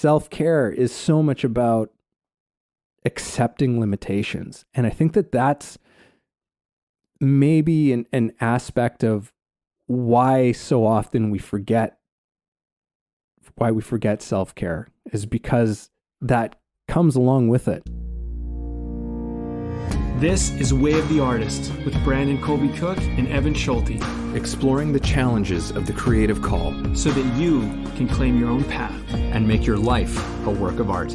self-care is so much about accepting limitations. And I think that that's maybe an aspect of why so often why we forget self-care is because that comes along with it. This is Way of the Artist with Brandon Colby Cook and Evan Schulte, exploring the challenges of the creative call so that you can claim your own path and make your life a work of art.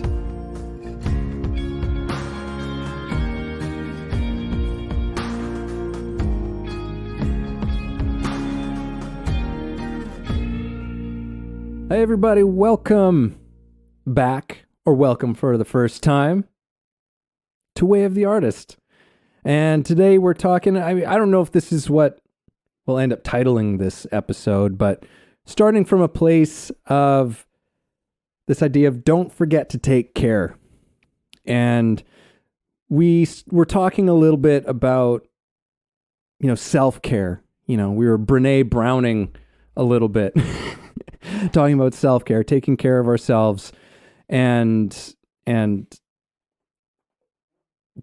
Hey everybody, welcome back, or welcome for the first time, to Way of the Artist. And today we're talking, I don't know if this is what we'll end up titling this episode, but starting from a place of this idea of don't forget to take care. And we're talking a little bit about, self-care. We were Brene Browning a little bit, talking about self-care, taking care of ourselves, and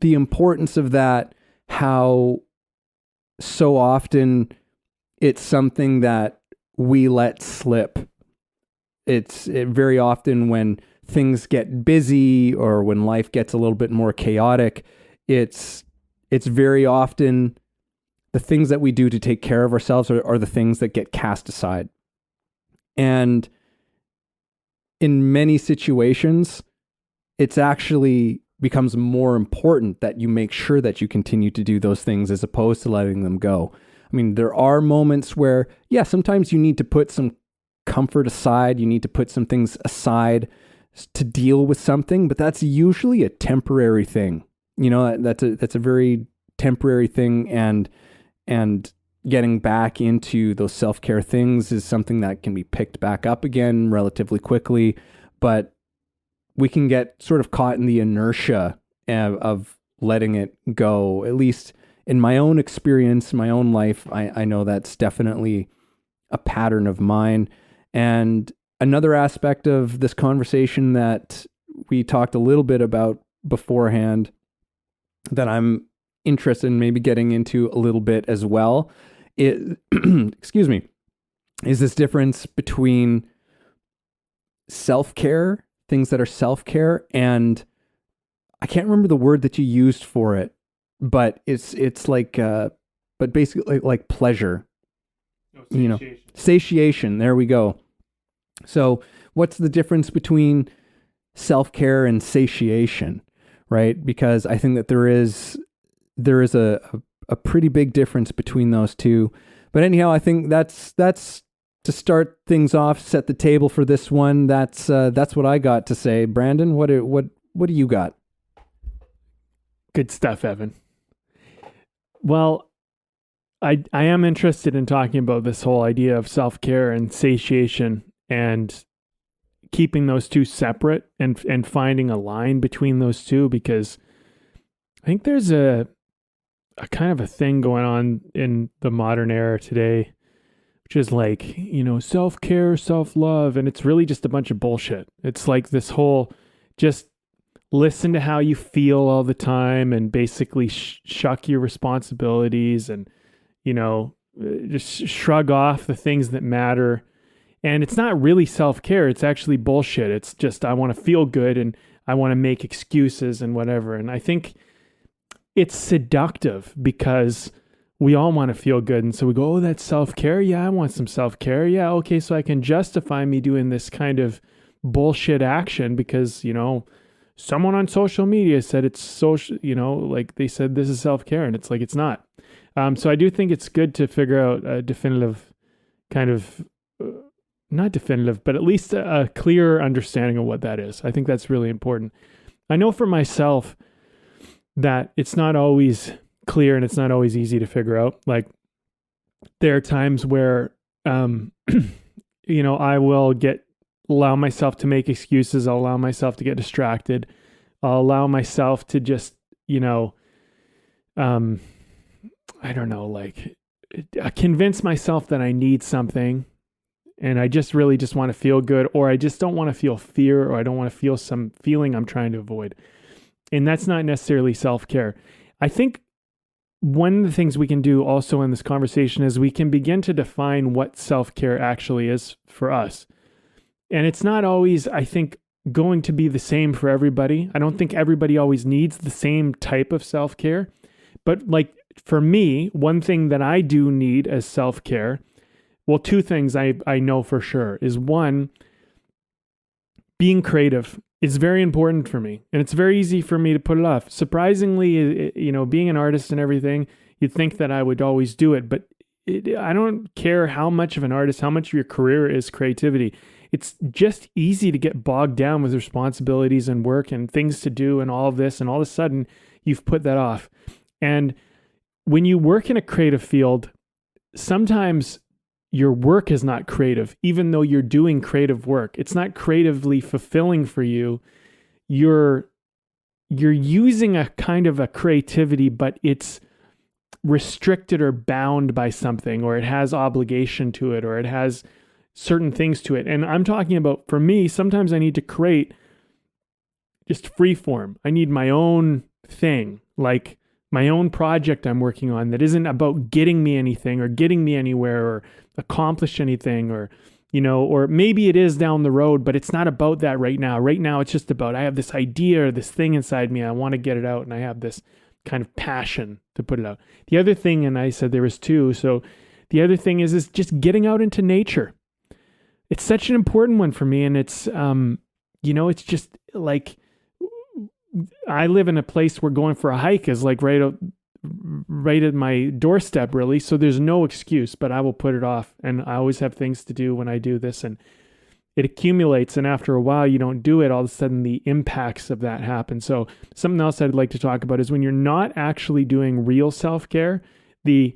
the importance of that, how so often it's something that we let slip. It's very often when things get busy or when life gets a little bit more chaotic, it's very often the things that we do to take care of ourselves are the things that get cast aside. And in many situations, it's actually becomes more important that you make sure that you continue to do those things as opposed to letting them go. I mean, there are moments where, sometimes you need to put some comfort aside. You need to put some things aside to deal with something, but that's usually a temporary thing. That's a very temporary thing, and getting back into those self-care things is something that can be picked back up again relatively quickly, but we can get sort of caught in the inertia of letting it go. At least in my own experience, my own life, I know that's definitely a pattern of mine. And another aspect of this conversation that we talked a little bit about beforehand that I'm interested in maybe getting into a little bit as well, excuse me, is this difference between self-care, things that are self-care, and I can't remember the word that you used for it, but it's like, but basically like pleasure, satiation. There we go. So what's the difference between self-care and satiation, right? Because I think that there is a pretty big difference between those two. But anyhow, I think that's to start things off, set the table for this one. That's what I got to say. Brandon, what do you got? Good stuff, Evan. Well, I am interested in talking about this whole idea of self-care and satiation and keeping those two separate and finding a line between those two, because I think there's a kind of a thing going on in the modern era today, which is like, self-care, self-love, and it's really just a bunch of bullshit. It's like this whole just listen to how you feel all the time and basically shuck your responsibilities and, just shrug off the things that matter. And it's not really self-care. It's actually bullshit. It's just, I want to feel good and I want to make excuses and whatever. And I think it's seductive because we all want to feel good. And so we go, oh, that's self-care. Yeah, I want some self-care. Yeah, okay, so I can justify me doing this kind of bullshit action because, someone on social media said it's social, like they said this is self-care, and it's like, it's not. So I do think it's good to figure out a definitive kind of, not definitive, but at least a clear understanding of what that is. I think that's really important. I know for myself that it's not always clear and it's not always easy to figure out. Like there are times where, I will allow myself to make excuses. I'll allow myself to get distracted. I'll allow myself to just, I don't know, like convince myself that I need something and I just really just want to feel good, or I just don't want to feel fear, or I don't want to feel some feeling I'm trying to avoid. And that's not necessarily self-care. I think one of the things we can do also in this conversation is we can begin to define what self-care actually is for us. And it's not always, I think, going to be the same for everybody. I don't think everybody always needs the same type of self-care. But like for me, one thing that I do need as self-care, well, two things I know for sure is one, being creative is very important for me. And it's very easy for me to put it off. Surprisingly, being an artist and everything, you'd think that I would always do it. But I don't care how much of an artist, how much of your career is creativity. It's just easy to get bogged down with responsibilities and work and things to do and all of this. And all of a sudden, you've put that off. And when you work in a creative field, sometimes your work is not creative, even though you're doing creative work. It's not creatively fulfilling for you. You're using a kind of a creativity, but it's restricted or bound by something, or it has obligation to it, or it has certain things to it. And I'm talking about, for me, sometimes I need to create just free form. I need my own thing, like my own project I'm working on that isn't about getting me anything or getting me anywhere or accomplish anything, or maybe it is down the road, but it's not about that right now. Right now, it's just about, I have this idea or this thing inside me. I want to get it out, and I have this kind of passion to put it out. The other thing, and I said there was two, so the other thing is just getting out into nature. It's such an important one for me, and it's, it's just like, I live in a place where going for a hike is like right at my doorstep, really. So there's no excuse, but I will put it off. And I always have things to do when I do this, and it accumulates. And after a while, you don't do it. All of a sudden, the impacts of that happen. So something else I'd like to talk about is when you're not actually doing real self-care, the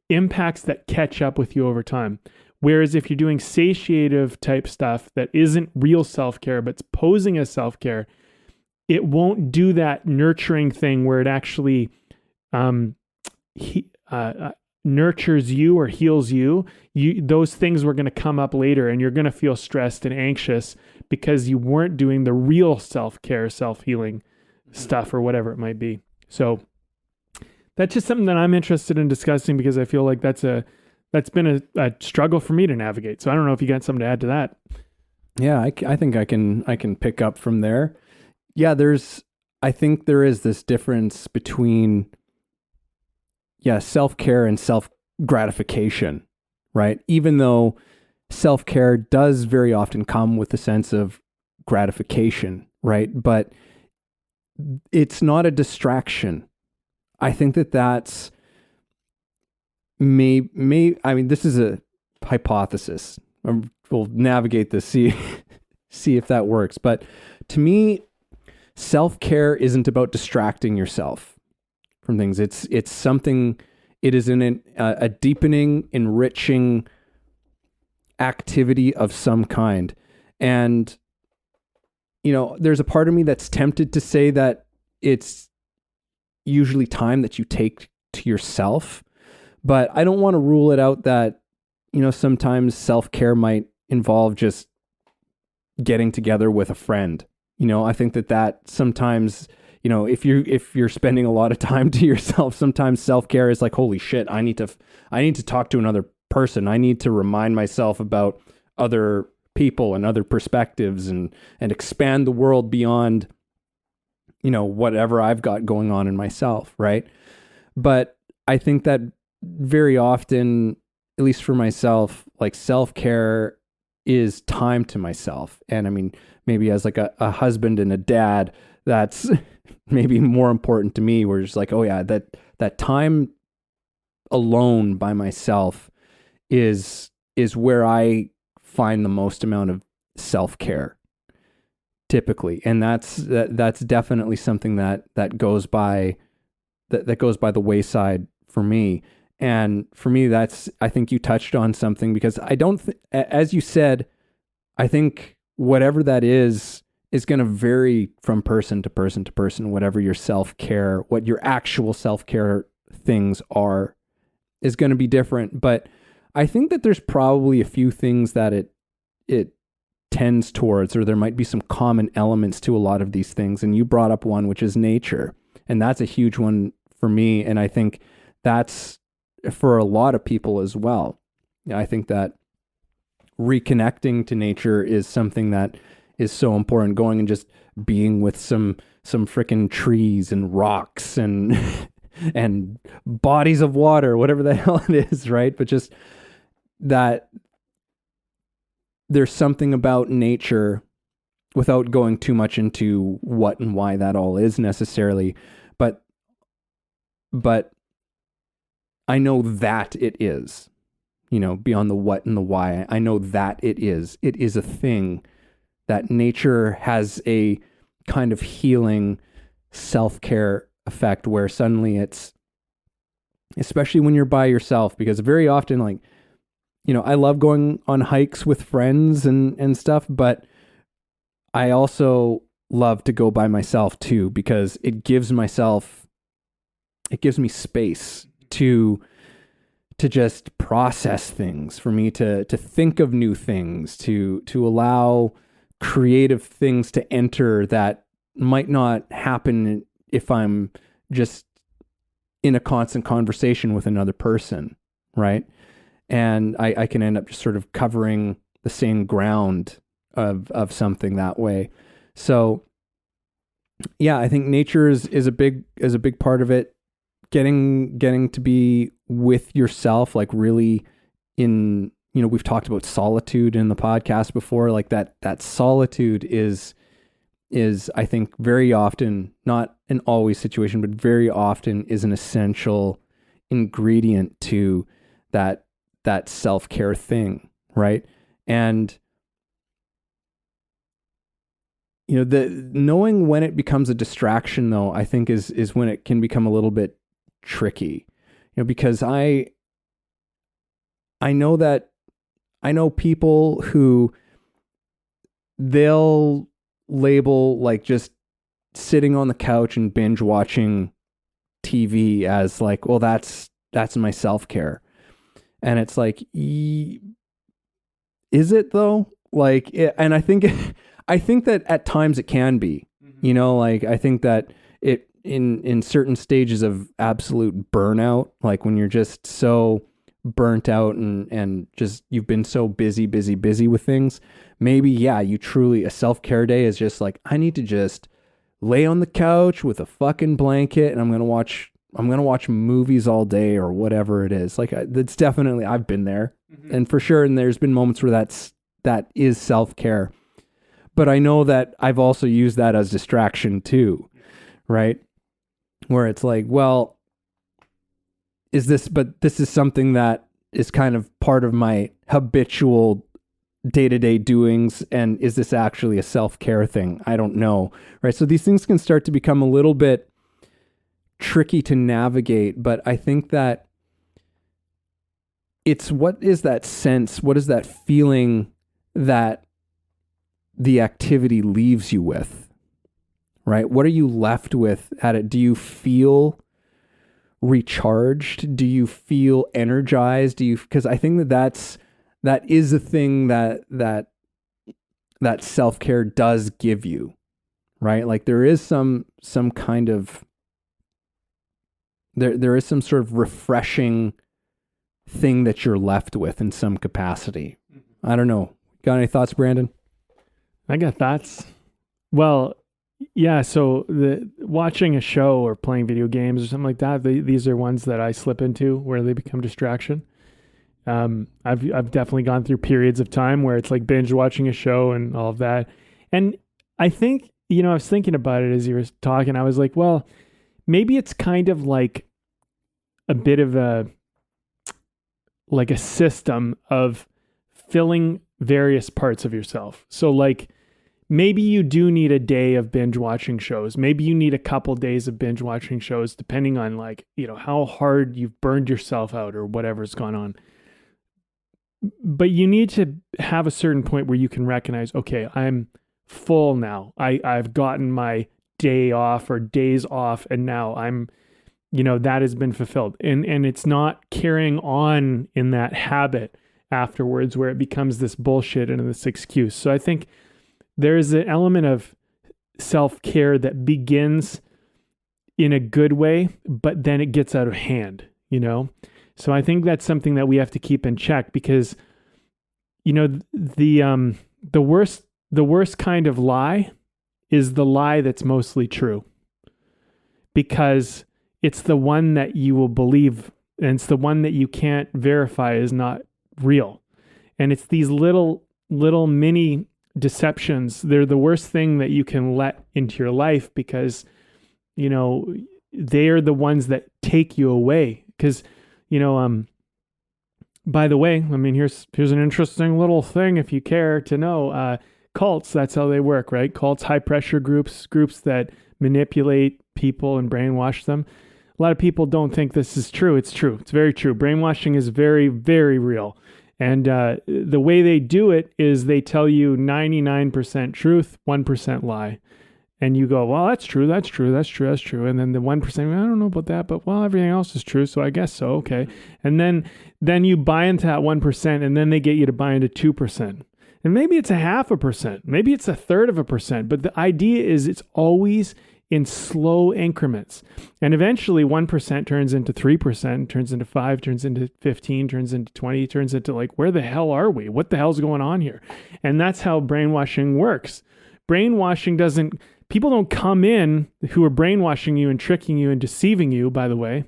impacts that catch up with you over time. Whereas if you're doing satiative type stuff that isn't real self-care, but it's posing as self-care, it won't do that nurturing thing where it actually nurtures you or heals you. Those things were going to come up later, and you're going to feel stressed and anxious because you weren't doing the real self-care, self-healing stuff or whatever it might be. So that's just something that I'm interested in discussing because I feel like that's been a struggle for me to navigate. So I don't know if you got something to add to that. Yeah, I think I can pick up from there. Yeah, I think there is this difference between, self-care and self-gratification, right? Even though self-care does very often come with a sense of gratification, right? But it's not a distraction. I think that's I mean, this is a hypothesis. We'll navigate this, see if that works. But to me, self-care isn't about distracting yourself from things. It's something, it is a deepening, enriching activity of some kind. And, there's a part of me that's tempted to say that it's usually time that you take to yourself, but I don't want to rule it out that, sometimes self-care might involve just getting together with a friend. I think that sometimes, if you're spending a lot of time to yourself, sometimes self-care is like, holy shit, I need to talk to another person. I need to remind myself about other people and other perspectives and expand the world beyond, whatever I've got going on in myself. Right. But I think that very often, at least for myself, like self-care is time to myself. And I mean, maybe as like a husband and a dad, that's maybe more important to me. Where it's like, oh yeah, that time alone by myself is where I find the most amount of self-care typically. And that's definitely something that goes by the wayside for me. And for me, I think you touched on something, because I don't, as you said, I think whatever that is going to vary from person to person to person. Whatever your self-care, what your actual self-care things are, is going to be different. But I think that there's probably a few things that it tends towards, or there might be some common elements to a lot of these things. And you brought up one, which is nature. And that's a huge one for me. And I think that's for a lot of people as well. I think that reconnecting to nature is something that is so important. Going and just being with some freaking trees and rocks and and bodies of water, whatever the hell it is, right? But just that there's something about nature, without going too much into what and why that all is necessarily, but I know that it is, beyond the what and the why. I know that it is a thing, that nature has a kind of healing self-care effect where suddenly it's, especially when you're by yourself, because very often, like, I love going on hikes with friends and stuff, but I also love to go by myself too, because it gives me space to just process things, for me to think of new things, to allow creative things to enter that might not happen if I'm just in a constant conversation with another person, right? And I can end up just sort of covering the same ground of something that way. So yeah, I think nature is a big part of it. Getting to be with yourself, like really in, we've talked about solitude in the podcast before, like that solitude is I think very often, not an always situation, but very often is an essential ingredient to that self-care thing, right? And the knowing when it becomes a distraction, though, I think is when it can become a little bit tricky, because I know people who they'll label like just sitting on the couch and binge watching TV as like, well, that's my self-care. And it's like, is it though? Like, and I think that at times it can be, like, I think that it, in certain stages of absolute burnout, like when you're just so burnt out and just, you've been so busy with things, maybe, yeah, you truly, a self-care day is just like, I need to just lay on the couch with a fucking blanket and I'm going to watch movies all day or whatever it is. Like, that's definitely, I've been there, and for sure. And there's been moments where that is self-care, but I know that I've also used that as distraction too, right? Where it's like, well, this is something that is kind of part of my habitual day-to-day doings. And is this actually a self-care thing? I don't know. Right. So these things can start to become a little bit tricky to navigate, but I think that it's, what is that sense? What is that feeling that the activity leaves you with? Right? What are you left with at it? Do you feel recharged? Do you feel energized? Because I think that is a thing that self-care does give you, right? Like there is some kind of, there is some sort of refreshing thing that you're left with in some capacity. I don't know. Got any thoughts, Brandon? I got thoughts. Well, yeah. So watching a show or playing video games or something like that, these are ones that I slip into where they become distraction. I've definitely gone through periods of time where it's like binge watching a show and all of that. And I think, I was thinking about it as you were talking. I was like, well, maybe it's kind of like a bit of a system of filling various parts of yourself. So like, maybe you do need a day of binge watching shows. Maybe you need a couple days of binge watching shows, depending on like, how hard you've burned yourself out or whatever's gone on. But you need to have a certain point where you can recognize, okay, I'm full now. I've gotten my day off or days off, and now I'm, that has been fulfilled. And it's not carrying on in that habit afterwards where it becomes this bullshit and this excuse. So I think there's an element of self-care that begins in a good way, but then it gets out of hand, So I think that's something that we have to keep in check, because, the worst kind of lie is the lie that's mostly true, because it's the one that you will believe, and it's the one that you can't verify is not real. And it's these little mini deceptions. They're the worst thing that you can let into your life, because, they are the ones that take you away. Because, by the way, here's an interesting little thing if you care to know. Cults, that's how they work, right? Cults, high pressure groups that manipulate people and brainwash them. A lot of people don't think this is true. It's true. It's very true. Brainwashing is very, very real. And the way they do it is they tell you 99% truth, 1% lie. And you go, well, that's true. And then the 1%, I don't know about that, but well, everything else is true. So I guess so. Okay. And then you buy into that 1%, and then they get you to buy into 2%. And maybe it's 0.5%. Maybe it's 1/3%. But the idea is it's always in slow increments. And eventually 1% turns into 3%, turns into 5%, turns into 15%, turns into 20%, turns into like, where the hell are we? What the hell's going on here? And that's how brainwashing works. People don't come in who are brainwashing you and tricking you and deceiving you, by the way.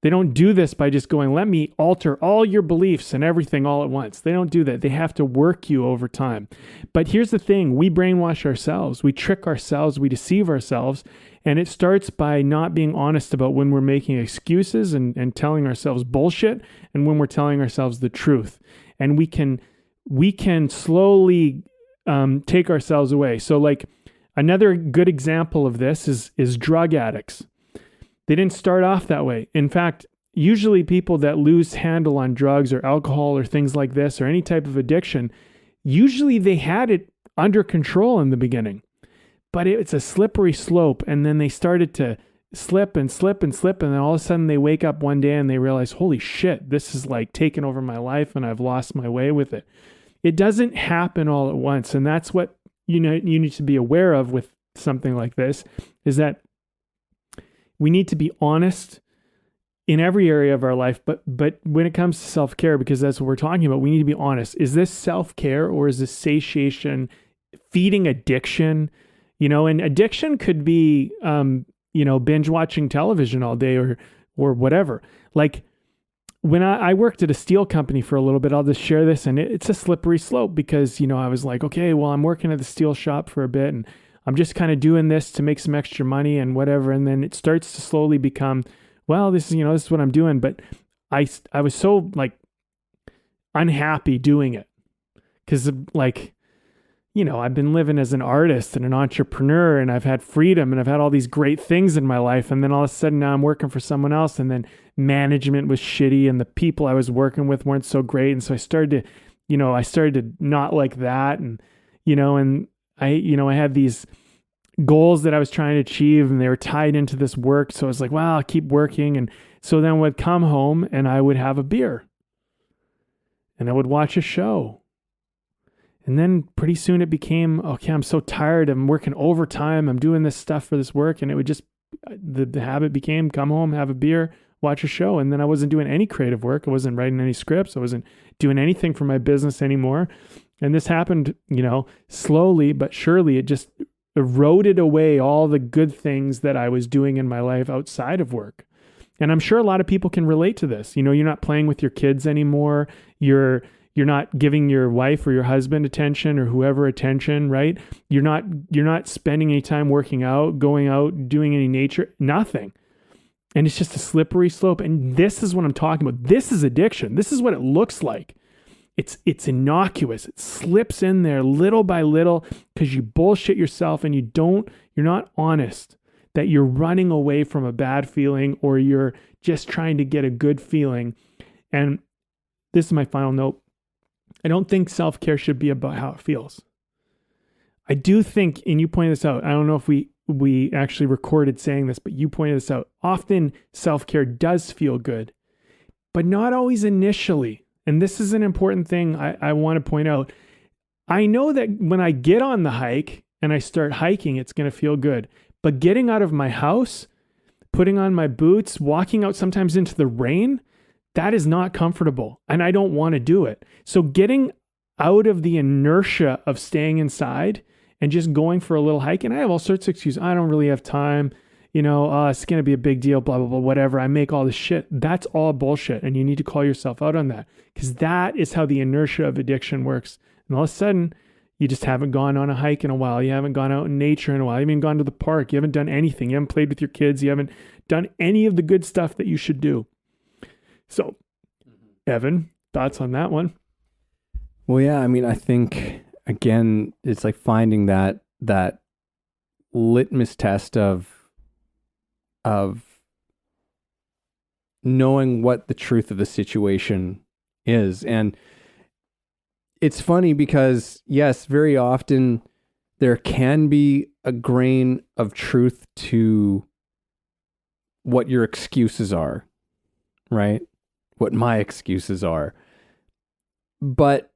They don't do this by just going, let me alter all your beliefs and everything all at once. They don't do that. They have to work you over time. But here's the thing. We brainwash ourselves. We trick ourselves. We deceive ourselves. And it starts by not being honest about when we're making excuses and telling ourselves bullshit, and when we're telling ourselves the truth. And we can slowly take ourselves away. So like another good example of this is drug addicts. They didn't start off that way. In fact, usually people that lose handle on drugs or alcohol or things like this or any type of addiction, usually they had it under control in the beginning. But it's a slippery slope, and then they started to slip, and then all of a sudden they wake up one day and they realize, holy shit, this is like taking over my life and I've lost my way with it. It doesn't happen all at once, and that's what you need to be aware of with something like this, is that we need to be honest in every area of our life, but when it comes to self-care, because that's what we're talking about, we need to be honest. Is this self-care, or is this satiation, feeding addiction? And addiction could be, binge watching television all day or whatever. Like when I worked at a steel company for a little bit, I'll just share this, and it's a slippery slope, because, I was like, okay, well, I'm working at the steel shop for a bit, and I'm just kind of doing this to make some extra money and whatever. And then it starts to slowly become, well, this is what I'm doing. But I was so like unhappy doing it, because like, I've been living as an artist and an entrepreneur, and I've had freedom, and I've had all these great things in my life. And then all of a sudden now I'm working for someone else, and then management was shitty, and the people I was working with weren't so great. And so I started to not like that. And, and I had these goals that I was trying to achieve, and they were tied into this work. So I was like, well, I'll keep working. And so then I would come home and I would have a beer, and I would watch a show. And then pretty soon it became, okay, I'm so tired. I'm working overtime. I'm doing this stuff for this work. And it would just, the habit became come home, have a beer, watch a show. And then I wasn't doing any creative work. I wasn't writing any scripts. I wasn't doing anything for my business anymore. And this happened, slowly but surely. It just eroded away all the good things that I was doing in my life outside of work. And I'm sure a lot of people can relate to this. You're not playing with your kids anymore. You're not giving your wife or your husband attention, or whoever attention, right? You're not spending any time working out, going out, doing any nature, nothing. And it's just a slippery slope. And this is what I'm talking about. This is addiction. This is what it looks like. It's innocuous. It slips in there little by little because you bullshit yourself, and you're not honest that you're running away from a bad feeling, or you're just trying to get a good feeling. And this is my final note. I don't think self-care should be about how it feels. I do think, and you pointed this out, I don't know if we we actually recorded saying this, but you pointed this out. Often self-care does feel good, but not always initially. And this is an important thing I want to point out. I know that when I get on the hike and I start hiking, it's going to feel good. But getting out of my house, putting on my boots, walking out sometimes into the rain, that is not comfortable. And I don't want to do it. So getting out of the inertia of staying inside and just going for a little hike. And I have all sorts of excuses. I don't really have time. It's going to be a big deal, blah, blah, blah, whatever. I make all this shit. That's all bullshit. And you need to call yourself out on that, because that is how the inertia of addiction works. And all of a sudden, you just haven't gone on a hike in a while. You haven't gone out in nature in a while. You haven't gone to the park. You haven't done anything. You haven't played with your kids. You haven't done any of the good stuff that you should do. So, Evan, thoughts on that one? Well, yeah, I mean, I think, again, it's like finding that litmus test of knowing what the truth of the situation is. And it's funny because, yes, very often there can be a grain of truth to what your excuses are, right? What my excuses are. But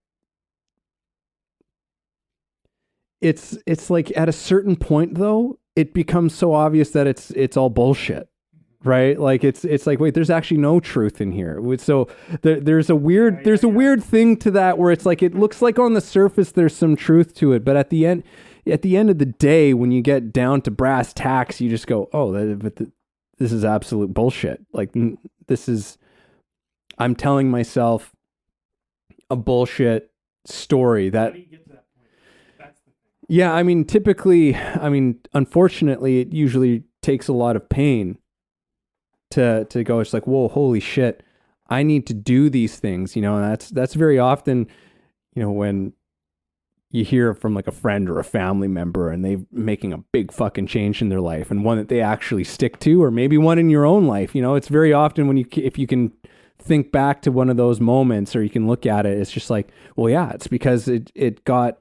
it's like at a certain point, though, it becomes so obvious that it's all bullshit, right? Like it's like, wait, there's actually no truth in here. So there's a weird thing to that where it's like, it looks like on the surface there's some truth to it, but at the end of the day, when you get down to brass tacks, you just go, oh, this is absolute bullshit. Like I'm telling myself a bullshit story that. Yeah, I mean, unfortunately, it usually takes a lot of pain to go, it's like, whoa, holy shit, I need to do these things, and that's very often, when you hear from like a friend or a family member and they're making a big fucking change in their life, and one that they actually stick to, or maybe one in your own life, it's very often if you can think back to one of those moments, or you can look at it, it's just like, well, yeah, it's because it got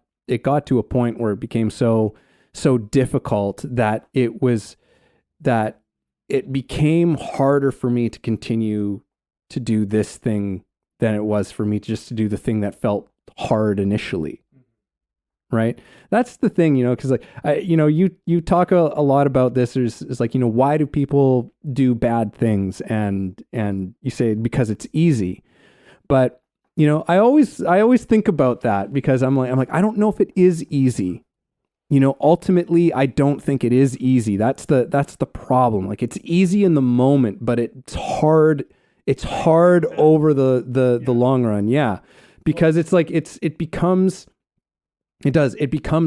to a point where it became so difficult that it became harder for me to continue to do this thing than it was for me just to do the thing that felt hard initially. Right. That's the thing, because like, you talk a lot about this. It's like, why do people do bad things? And you say because it's easy, but I always think about that, because I'm like, I don't know if it is easy. Ultimately, I don't think it is easy. That's the problem. Like, it's easy in the moment, but it's hard. It's hard over the long run. Yeah. Because it's like, it becomes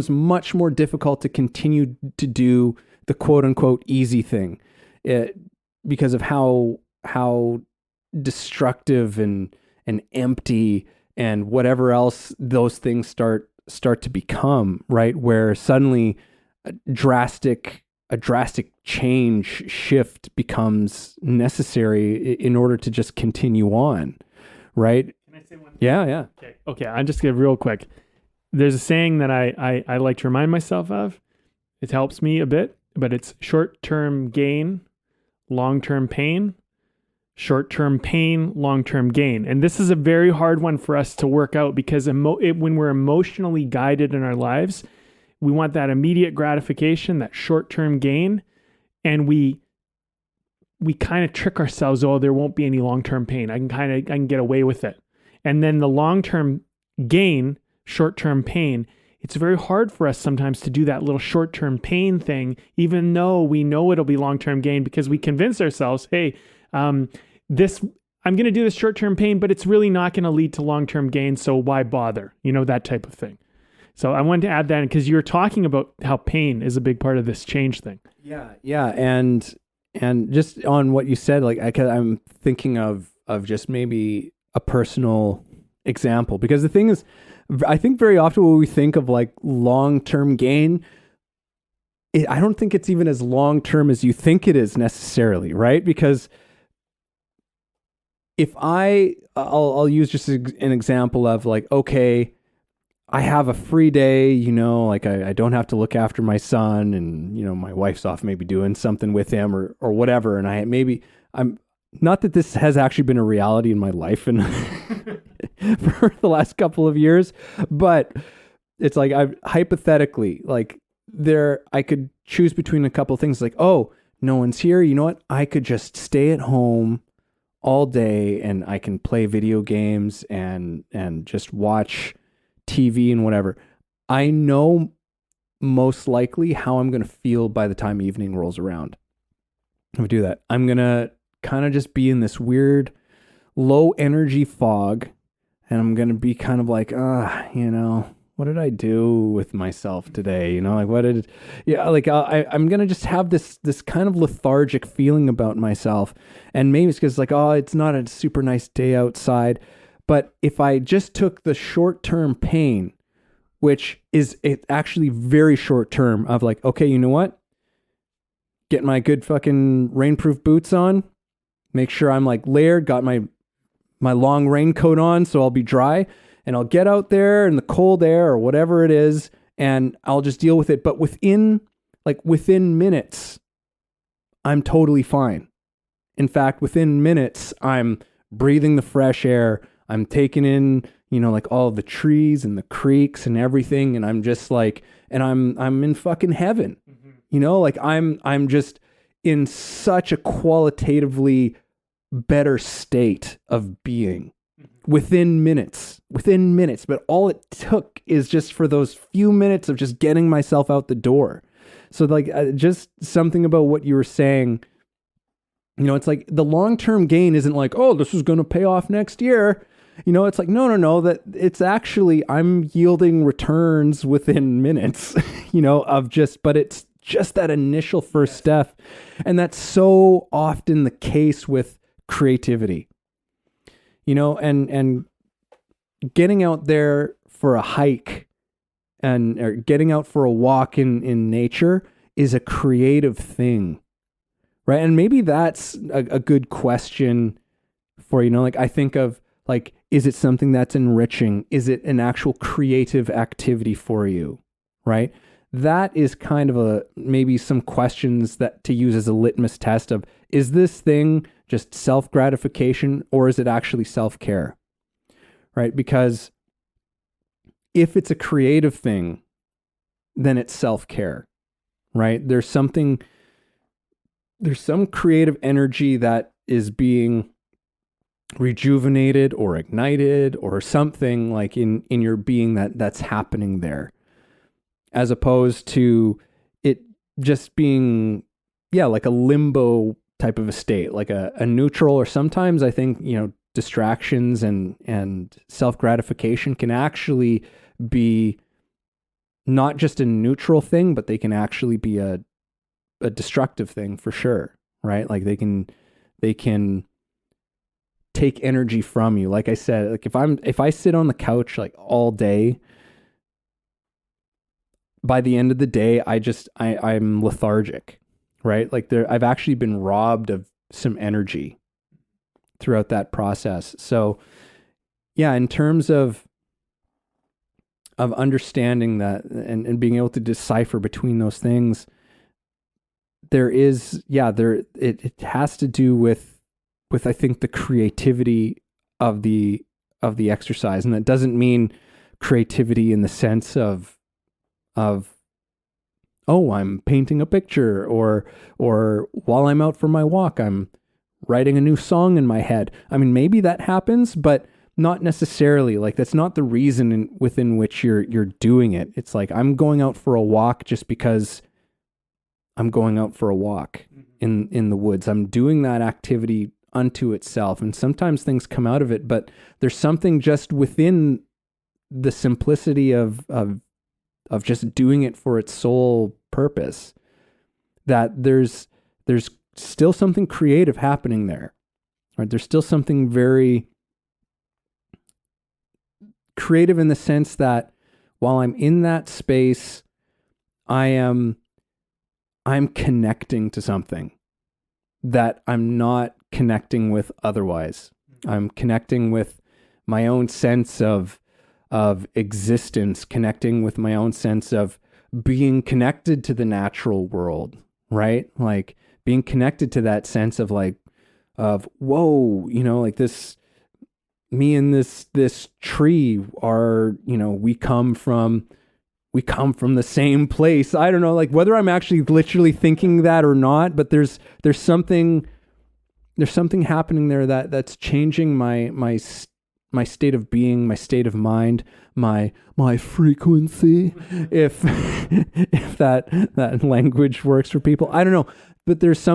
much more difficult to continue to do the quote unquote easy thing, because of how destructive and empty and whatever else those things start to become, right? Where suddenly a drastic shift becomes necessary in order to just continue on, right? Can I say one thing? Yeah. Okay. I'll just give real quick. There's a saying that I like to remind myself of. It helps me a bit, but it's short-term gain, long-term pain. Short-term pain, long-term gain. And this is a very hard one for us to work out, because when we're emotionally guided in our lives, we want that immediate gratification, that short-term gain, and we kind of trick ourselves, oh, there won't be any long-term pain. I can get away with it. And then the long-term gain, short-term pain, it's very hard for us sometimes to do that little short-term pain thing, even though we know it'll be long-term gain, because we convince ourselves, hey, I'm going to do this short-term pain, but it's really not going to lead to long-term gain. So why bother? That type of thing. So I wanted to add that because you were talking about how pain is a big part of this change thing. Yeah. And just on what you said, like I'm thinking of just maybe a personal example, because the thing is, I think very often when we think of like long-term gain, I don't think it's even as long-term as you think it is necessarily, right? Because if I'll use just an example of like, okay, I have a free day, like I don't have to look after my son, and my wife's off maybe doing something with him or whatever, and I'm not that this has actually been a reality in my life and for the last couple of years, but it's like I hypothetically, like I could choose between a couple of things, like, oh, no one's here, you know what, I could just stay at home all day and I can play video games and just watch TV and whatever. I know most likely how I'm going to feel by the time evening rolls around. If I do that, I'm going to kind of just be in this weird low energy fog, and I'm going to be kind of like, what did I do with myself today? I'm going to just have this kind of lethargic feeling about myself. And maybe it's because it's not a super nice day outside. But if I just took the short-term pain, which is actually very short-term, of like, okay, you know what? Get my good fucking rainproof boots on. Make sure I'm like layered, got my long raincoat on so I'll be dry. And I'll get out there in the cold air or whatever it is, and I'll just deal with it. But within minutes, I'm totally fine. In fact, within minutes, I'm breathing the fresh air. I'm taking in, like all of the trees and the creeks and everything. And I'm just like, and I'm in fucking heaven, I'm just in such a qualitatively better state of being within minutes, but all it took is just for those few minutes of just getting myself out the door. So just something about what you were saying, it's like the long-term gain isn't like, oh, this is going to pay off next year. It's like, no, that it's actually, I'm yielding returns within minutes, but it's just that initial first step. And that's so often the case with creativity. And getting out there for a hike or getting out for a walk in nature is a creative thing, right? And maybe that's a good question for, I think of is it something that's enriching? Is it an actual creative activity for you, right? That is kind of maybe some questions that to use as a litmus test of, is this thing just self-gratification or is it actually self-care, right? Because if it's a creative thing, then it's self-care, right? There's some creative energy that is being rejuvenated or ignited or something like in your being that's happening there, as opposed to it just being, like a limbo type of a state, like a neutral, or sometimes I think, distractions and self-gratification can actually be not just a neutral thing, but they can actually be a destructive thing for sure, right? Like they can take energy from you. Like I said, like if I sit on the couch like all day, by the end of the day, I'm lethargic, right? Like I've actually been robbed of some energy throughout that process. So yeah, in terms of understanding that and being able to decipher between those things, it has to do with I think the creativity of the exercise. And that doesn't mean creativity in the sense of oh, I'm painting a picture, or while I'm out for my walk, I'm writing a new song in my head. I mean, maybe that happens, but not necessarily. Like that's not the reason within which you're doing it. It's like I'm going out for a walk just because I'm going out for a walk in the woods. I'm doing that activity unto itself, and sometimes things come out of it, but there's something just within the simplicity of just doing it for its sole purpose, that there's still something creative happening there, right? There's still something very creative in the sense that while I'm in that space, I'm connecting to something that I'm not connecting with otherwise. I'm connecting with my own sense of of existence, connecting with my own sense of being connected to the natural world, right? Like being connected to that sense of like, of whoa, you know, like this, me and this tree are, you know, we come from the same place. I don't know, like whether I'm actually literally thinking that or not, but there's something happening there that's changing my state of being, my state of mind, my frequency, if that language works for people. I don't know, but there's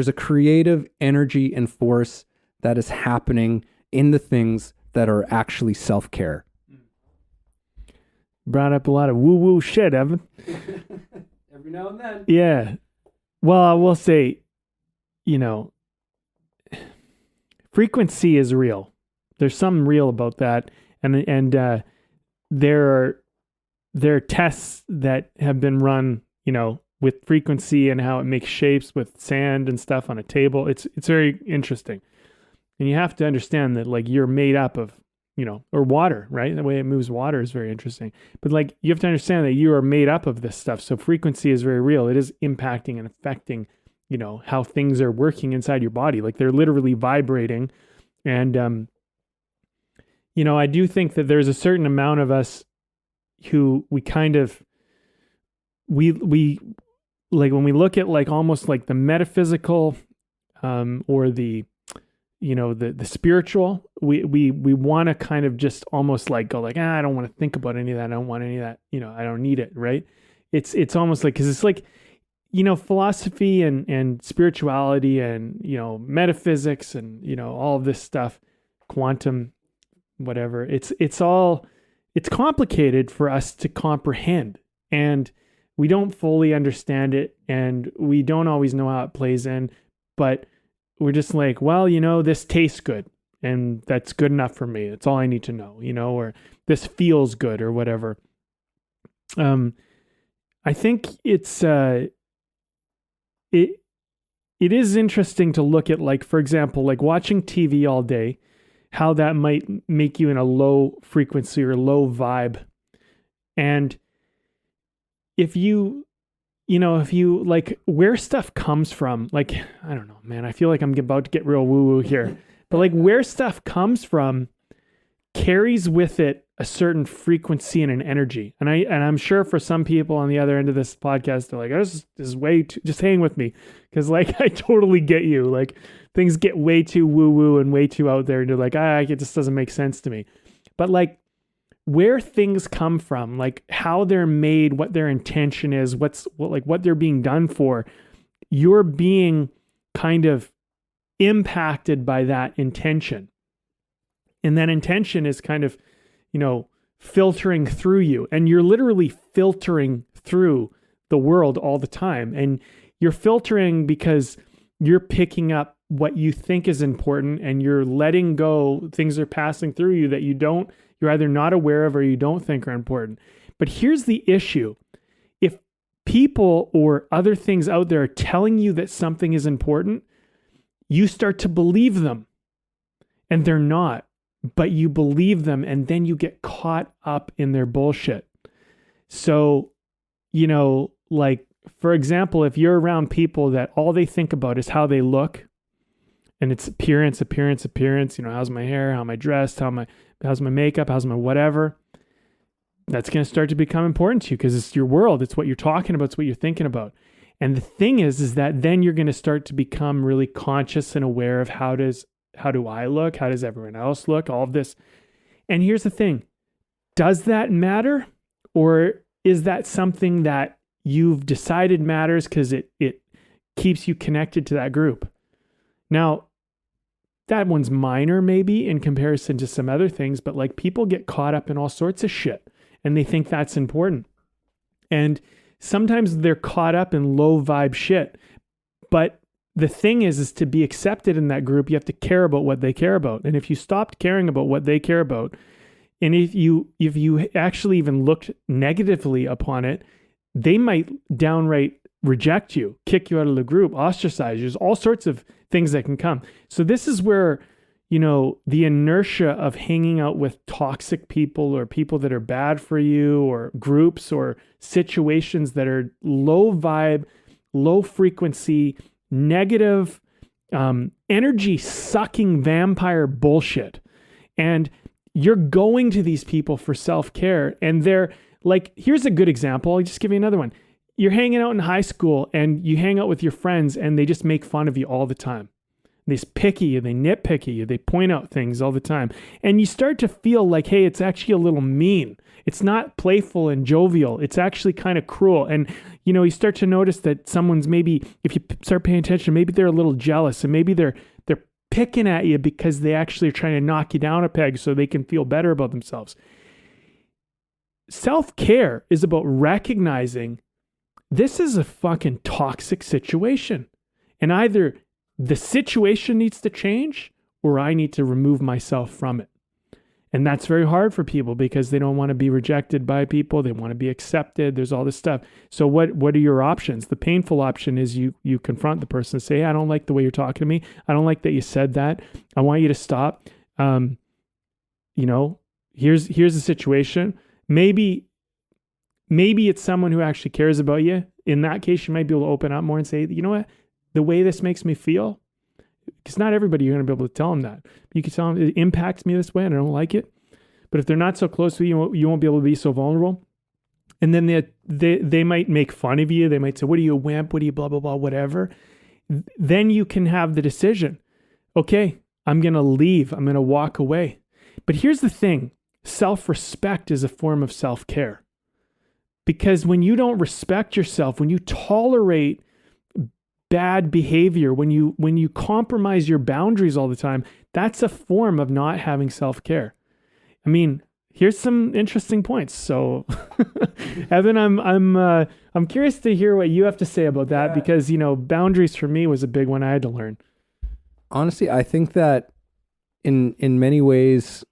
a creative energy and force that is happening in the things that are actually self-care. Brought up a lot of woo-woo shit, Evan. Every now and then. Yeah. Well, I will say, you know, frequency is real. There's something real about that. And there are tests that have been run, you know, with frequency and how it makes shapes with sand and stuff on a table. It's very interesting. And you have to understand that like you're made up of, you know, or water, right? The way it moves water is very interesting. But like you have to understand that you are made up of this stuff. So frequency is very real. It is impacting and affecting, you know, how things are working inside your body. Like they're literally vibrating. And, you know, I do think that there's a certain amount of us who we kind of, we like when we look at like almost like the metaphysical, or the, you know, the spiritual, we want to kind of just almost like go like, I don't want to think about any of that. I don't want any of that. You know, I don't need it. Right. It's almost like, cause it's like, you know, philosophy and spirituality and, you know, metaphysics and, you know, all of this stuff, quantum, whatever. It's complicated for us to comprehend, and we don't fully understand it, and we don't always know how it plays in, but we're just like, well, you know, this tastes good and that's good enough for me. That's all I need to know, you know, or this feels good or whatever. I think it's, it is interesting to look at, like, for example, like watching TV all day, how that might make you in a low frequency or low vibe. And if you like where stuff comes from, like, I don't know, man, I feel like I'm about to get real woo-woo here, but like where stuff comes from carries with it a certain frequency and an energy. And I'm sure for some people on the other end of this podcast, they're like, oh, this is way too, just hang with me. Cause like, I totally get you. Like things get way too woo-woo and way too out there. And you're like, it just doesn't make sense to me. But like where things come from, like how they're made, what their intention is, what they're being done for, you're being kind of impacted by that intention. And that intention is kind of, you know, filtering through you, and you're literally filtering through the world all the time. And you're filtering because you're picking up what you think is important, and you're letting go. Things are passing through you that you're either not aware of or you don't think are important. But here's the issue. If people or other things out there are telling you that something is important, you start to believe them, and they're not. But you believe them, and then you get caught up in their bullshit. So, you know, like, for example, if you're around people that all they think about is how they look, and it's appearance, you know, how's my hair, how am I dressed, how's my makeup, how's my whatever, that's going to start to become important to you because it's your world. It's what you're talking about. It's what you're thinking about. And the thing is that then you're going to start to become really conscious and aware of how do I look? How does everyone else look? All of this. And here's the thing. Does that matter? Or is that something that you've decided matters because it keeps you connected to that group? Now, that one's minor maybe in comparison to some other things, but like people get caught up in all sorts of shit and they think that's important. And sometimes they're caught up in low vibe shit, but the thing is to be accepted in that group, you have to care about what they care about. And if you stopped caring about what they care about, and if you actually even looked negatively upon it, they might downright reject you, kick you out of the group, ostracize you. There's all sorts of things that can come. So this is where, the inertia of hanging out with toxic people or people that are bad for you or groups or situations that are low vibe, low frequency, negative, energy sucking vampire bullshit. And you're going to these people for self-care, and they're like, here's a good example. I'll just give you another one. You're hanging out in high school and you hang out with your friends and they just make fun of you all the time. They pick you, they nitpick you, they point out things all the time. And you start to feel like, hey, it's actually a little mean. It's not playful and jovial. It's actually kind of cruel. And, you start to notice that someone's maybe, if you start paying attention, maybe they're a little jealous and maybe they're picking at you because they actually are trying to knock you down a peg so they can feel better about themselves. Self-care is about recognizing this is a fucking toxic situation. And either the situation needs to change or I need to remove myself from it. And that's very hard for people because they don't want to be rejected by people. They want to be accepted. There's all this stuff. So what are your options? The painful option is you confront the person and say, hey, I don't like the way you're talking to me. I don't like that you said that. I want you to stop. Here's the situation. Maybe it's someone who actually cares about you. In that case, you might be able to open up more and say, you know what? The way this makes me feel, because not everybody you're going to be able to tell them that. You can tell them it impacts me this way and I don't like it. But if they're not so close to you, you won't be able to be so vulnerable. And then they might make fun of you. They might say, what are you, a wimp? What are you, blah, blah, blah, whatever. Then you can have the decision. Okay, I'm going to leave. I'm going to walk away. But here's the thing. Self-respect is a form of self-care. Because when you don't respect yourself, when you tolerate bad behavior, when you compromise your boundaries all the time, that's a form of not having self-care. I mean, here's some interesting points. So, Evan, I'm curious to hear what you have to say about that because boundaries for me was a big one I had to learn. Honestly, I think that in many ways,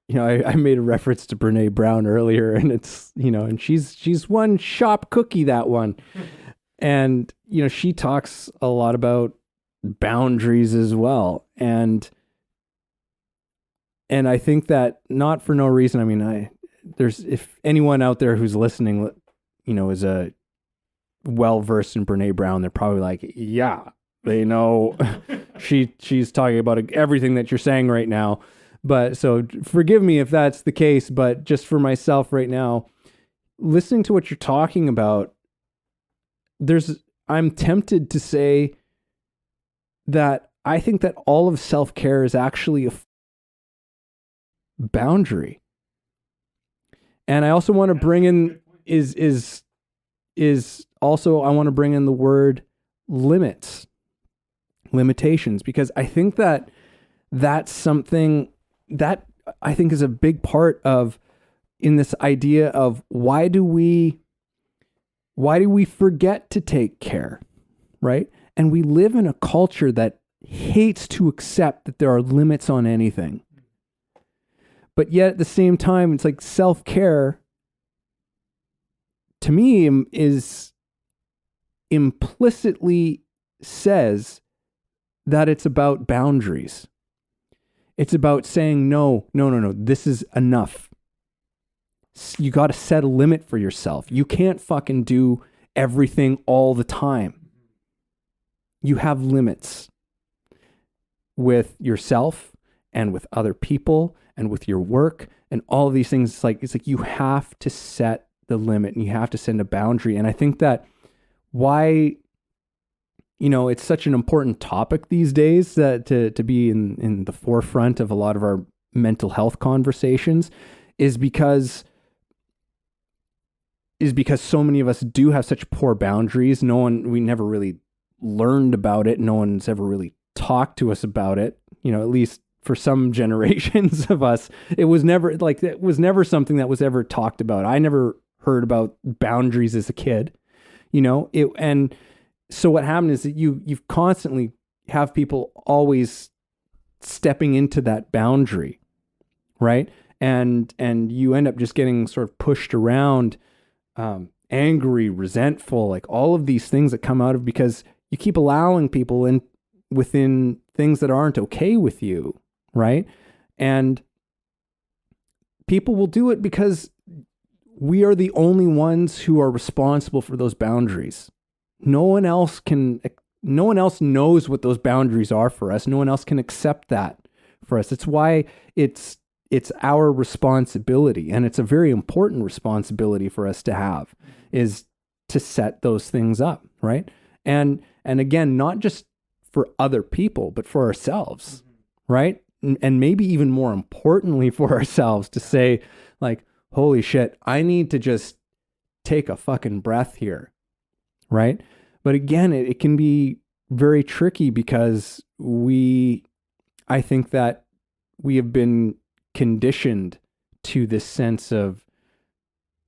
I made a reference to Brene Brown earlier, and it's and she's one shop cookie, that one. And, she talks a lot about boundaries as well. And I think that not for no reason, I mean, if anyone out there who's listening, is a well-versed in Brene Brown, they're probably like, yeah, they know she's talking about everything that you're saying right now. But so forgive me if that's the case, but just for myself right now, listening to what you're talking about, I'm tempted to say that I think that all of self-care is actually a boundary. And I also want to bring in is also I want to bring in the word limitations, because I think that that's something that I think is a big part of in this idea of why do we forget to take care, right? And we live in a culture that hates to accept that there are limits on anything. But yet at the same time, it's like self-care to me is implicitly says that it's about boundaries. It's about saying, no, this is enough. You got to set a limit for yourself. You can't fucking do everything all the time. You have limits with yourself and with other people and with your work and all of these things. It's like you have to set the limit and you have to set a boundary. And I think that why, it's such an important topic these days that to be in the forefront of a lot of our mental health conversations is because so many of us do have such poor boundaries. We never really learned about it. No one's ever really talked to us about it. At least for some generations of us, it was never something that was ever talked about. I never heard about boundaries as a kid, and so what happened is that you've constantly have people always stepping into that boundary, right? And you end up just getting sort of pushed around, angry, resentful, like all of these things that come out of because you keep allowing people in within things that aren't okay with you, right? And people will do it because we are the only ones who are responsible for those boundaries. No one else knows what those boundaries are for us. No one else can accept that for us. It's why it's our responsibility, and it's a very important responsibility for us to have, is to set those things up, right? And again, not just for other people, but for ourselves, right? And maybe even more importantly for ourselves, to say like, holy shit, I need to just take a fucking breath here, right? But again, it can be very tricky because I think that we have been conditioned to this sense of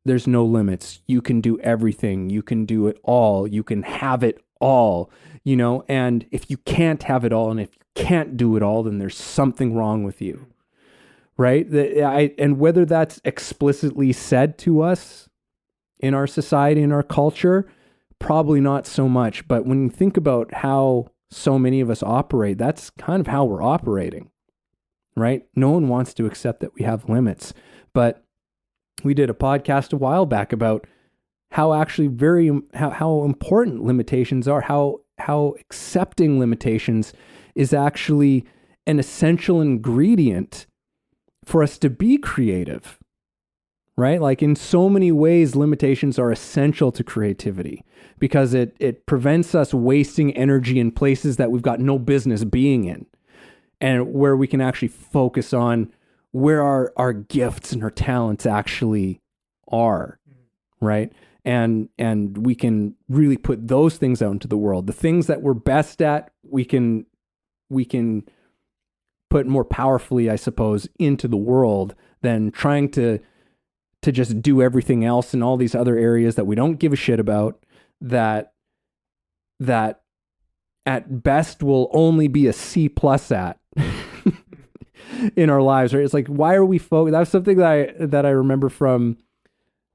there's no limits. You can do everything. You can do it all. You can have it all, and if you can't have it all and if you can't do it all, then there's something wrong with you. Right? And whether that's explicitly said to us in our society, in our culture, probably not so much. But when you think about how so many of us operate, that's kind of how we're operating, right? No one wants to accept that we have limits. But we did a podcast a while back about how actually how important limitations are, how accepting limitations is actually an essential ingredient for us to be creative, right? Like in so many ways, limitations are essential to creativity because it prevents us wasting energy in places that we've got no business being in, and where we can actually focus on where our gifts and our talents actually are, right? And we can really put those things out into the world. The things that we're best at, we can put more powerfully, I suppose, into the world than trying to just do everything else in all these other areas that we don't give a shit about, that at best will only be a C+ at in our lives, right? It's like, why are we focused? That's something that I remember from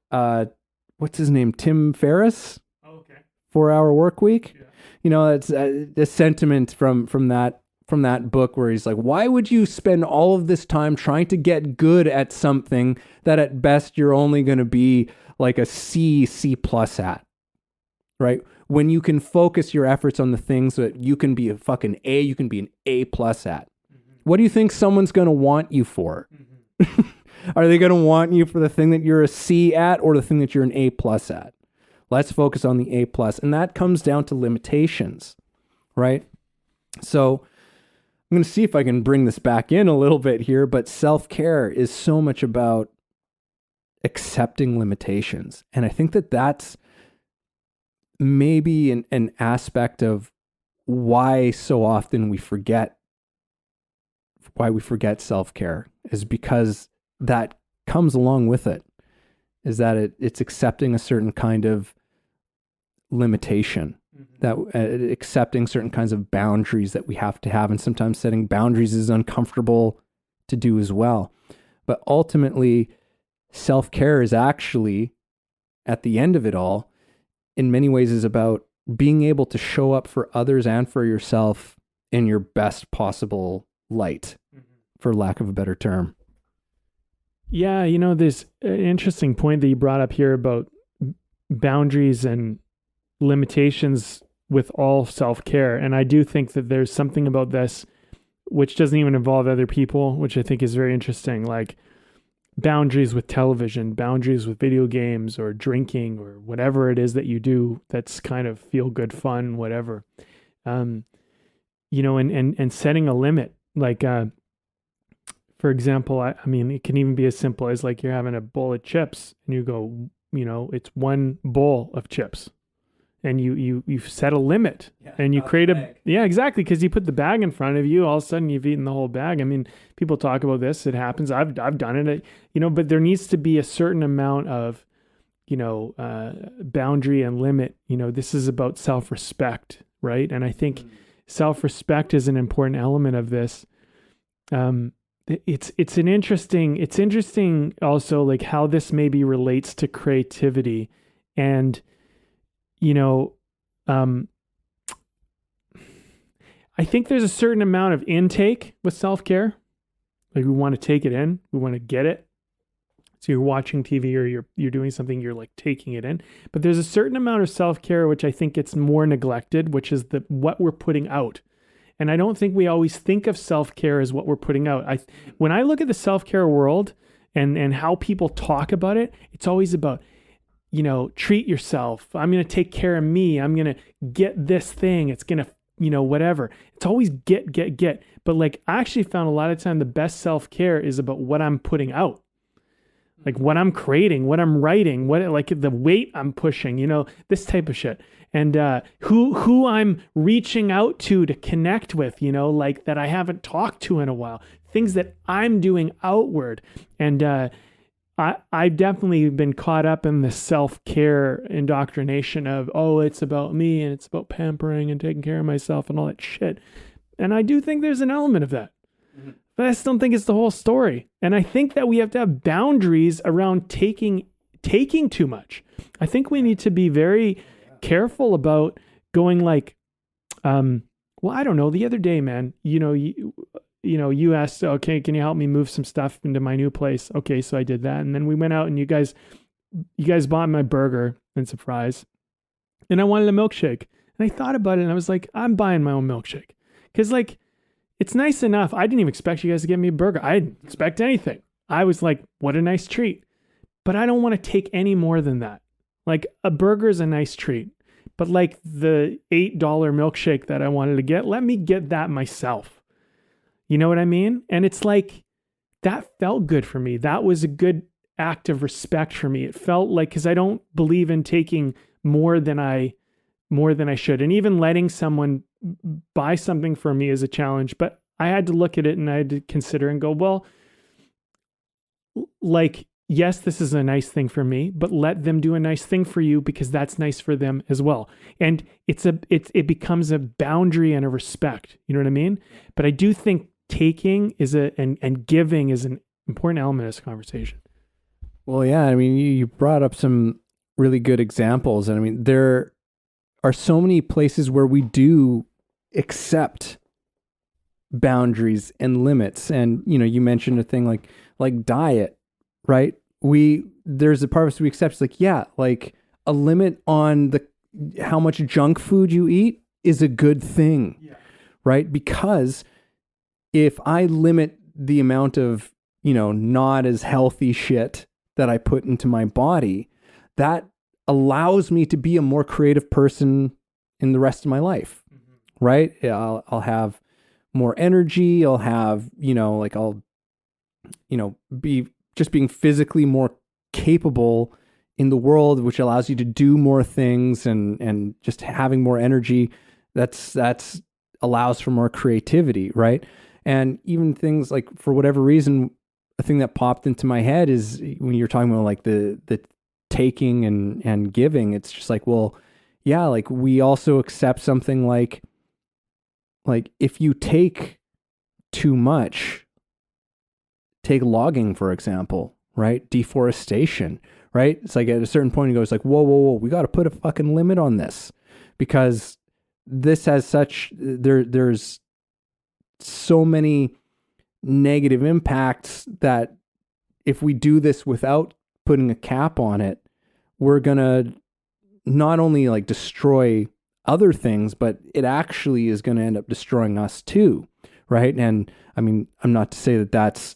what's his name? Tim Ferriss. Oh, okay. 4 Hour Work Week. Yeah. It's a sentiment from that book where he's like, why would you spend all of this time trying to get good at something that at best you're only going to be like a C+ at, right? When you can focus your efforts on the things that you can be a fucking A, you can be an A+ at. Mm-hmm. What do you think someone's going to want you for? Mm-hmm. Are they going to want you for the thing that you're a C at or the thing that you're an A+ at? Let's focus on the A+. And that comes down to limitations, right? So I'm going to see if I can bring this back in a little bit here, but self-care is so much about accepting limitations. And I think that that's maybe an aspect of why so often we forget self-care, is because that comes along with it, is that it's accepting a certain kind of limitation, that accepting certain kinds of boundaries that we have to have. And sometimes setting boundaries is uncomfortable to do as well. But ultimately, self-care is actually, at the end of it all, in many ways is about being able to show up for others and for yourself in your best possible light, for lack of a better term. Yeah, there's an interesting point that you brought up here about boundaries and limitations with all self-care. And I do think that there's something about this which doesn't even involve other people, which I think is very interesting, like boundaries with television, boundaries with video games or drinking or whatever it is that you do that's kind of feel good fun, whatever. And setting a limit, like for example, I mean, it can even be as simple as like you're having a bowl of chips and you go, it's one bowl of chips, and you set a limit, and you create exactly. Because you put the bag in front of you, all of a sudden you've eaten the whole bag. I mean, people talk about this. It happens. I've done it, but there needs to be a certain amount of, boundary and limit. This is about self-respect, right? And I think self-respect is an important element of this. It's interesting also, like how this maybe relates to creativity. And I think there's a certain amount of intake with self-care. Like we want to take it in, we want to get it. So you're watching TV or you're doing something, you're like taking it in. But there's a certain amount of self-care which I think gets more neglected, which is what we're putting out. And I don't think we always think of self-care as what we're putting out. When I look at the self-care world and how people talk about it, it's always about, treat yourself. I'm going to take care of me. I'm going to get this thing. It's going to, whatever. It's always get. But like I actually found a lot of time the best self-care is about what I'm putting out. Like what I'm creating, what I'm writing, what like the weight I'm pushing, this type of shit. And who I'm reaching out to connect with, like that I haven't talked to in a while. Things that I'm doing outward. And I've definitely been caught up in the self-care indoctrination of, it's about me and it's about pampering and taking care of myself and all that shit. And I do think there's an element of that. But I still don't think it's the whole story. And I think that we have to have boundaries around taking too much. I think we need to be very careful about going like, I don't know. The other day, man, you asked, okay, can you help me move some stuff into my new place? Okay, so I did that. And then we went out and you guys bought my burger and some fries. And I wanted a milkshake. And I thought about it and I was like, I'm buying my own milkshake. Because like, it's nice enough. I didn't even expect you guys to get me a burger. I didn't expect anything. I was like, what a nice treat. But I don't want to take any more than that. Like a burger is a nice treat. But like the $8 milkshake that I wanted to get, let me get that myself. You know what I mean? And it's like, that felt good for me. That was a good act of respect for me. It felt like, because I don't believe in taking more than I should. And even letting someone buy something for me is a challenge. But I had to look at it and I had to consider and go, well, like, yes, this is a nice thing for me, but let them do a nice thing for you because that's nice for them as well. And it becomes a boundary and a respect. You know what I mean? But I do think taking and giving is an important element of this conversation. Well, yeah, I mean, you brought up some really good examples. And I mean, there are so many places where we do accept boundaries and limits. And, you mentioned a thing like diet, right? There's a part of us we accept, like, yeah, like a limit on how much junk food you eat is a good thing, right? Because if I limit the amount of, not as healthy shit that I put into my body, that allows me to be a more creative person in the rest of my life, right? I'll have more energy. I'll have, be just being physically more capable in the world, which allows you to do more things and just having more energy. That's allows for more creativity, right? And even things like, for whatever reason, a thing that popped into my head is when you're talking about like the taking and giving, it's just like, well, yeah, like we also accept something like if you take too much, take logging, for example, right? Deforestation, right? It's like at a certain point, it goes like, whoa, we got to put a fucking limit on this because this has there's so many negative impacts that if we do this without putting a cap on it, we're going to not only like destroy other things, but it actually is going to end up destroying us too. Right. And I mean, I'm not to say that that's,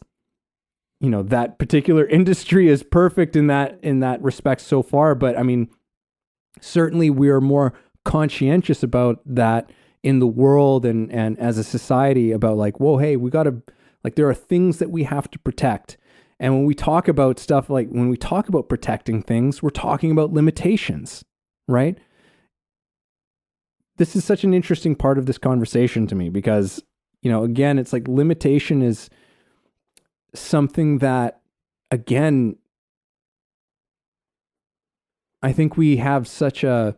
that particular industry is perfect in that respect so far, but I mean, certainly we are more conscientious about that in the world and as a society about like, whoa, hey, we got to, like, there are things that we have to protect. And when we talk about stuff, like when we talk about protecting things, we're talking about limitations, right? This is such an interesting part of this conversation to me because, again, it's like limitation is something that, again, I think we have such a,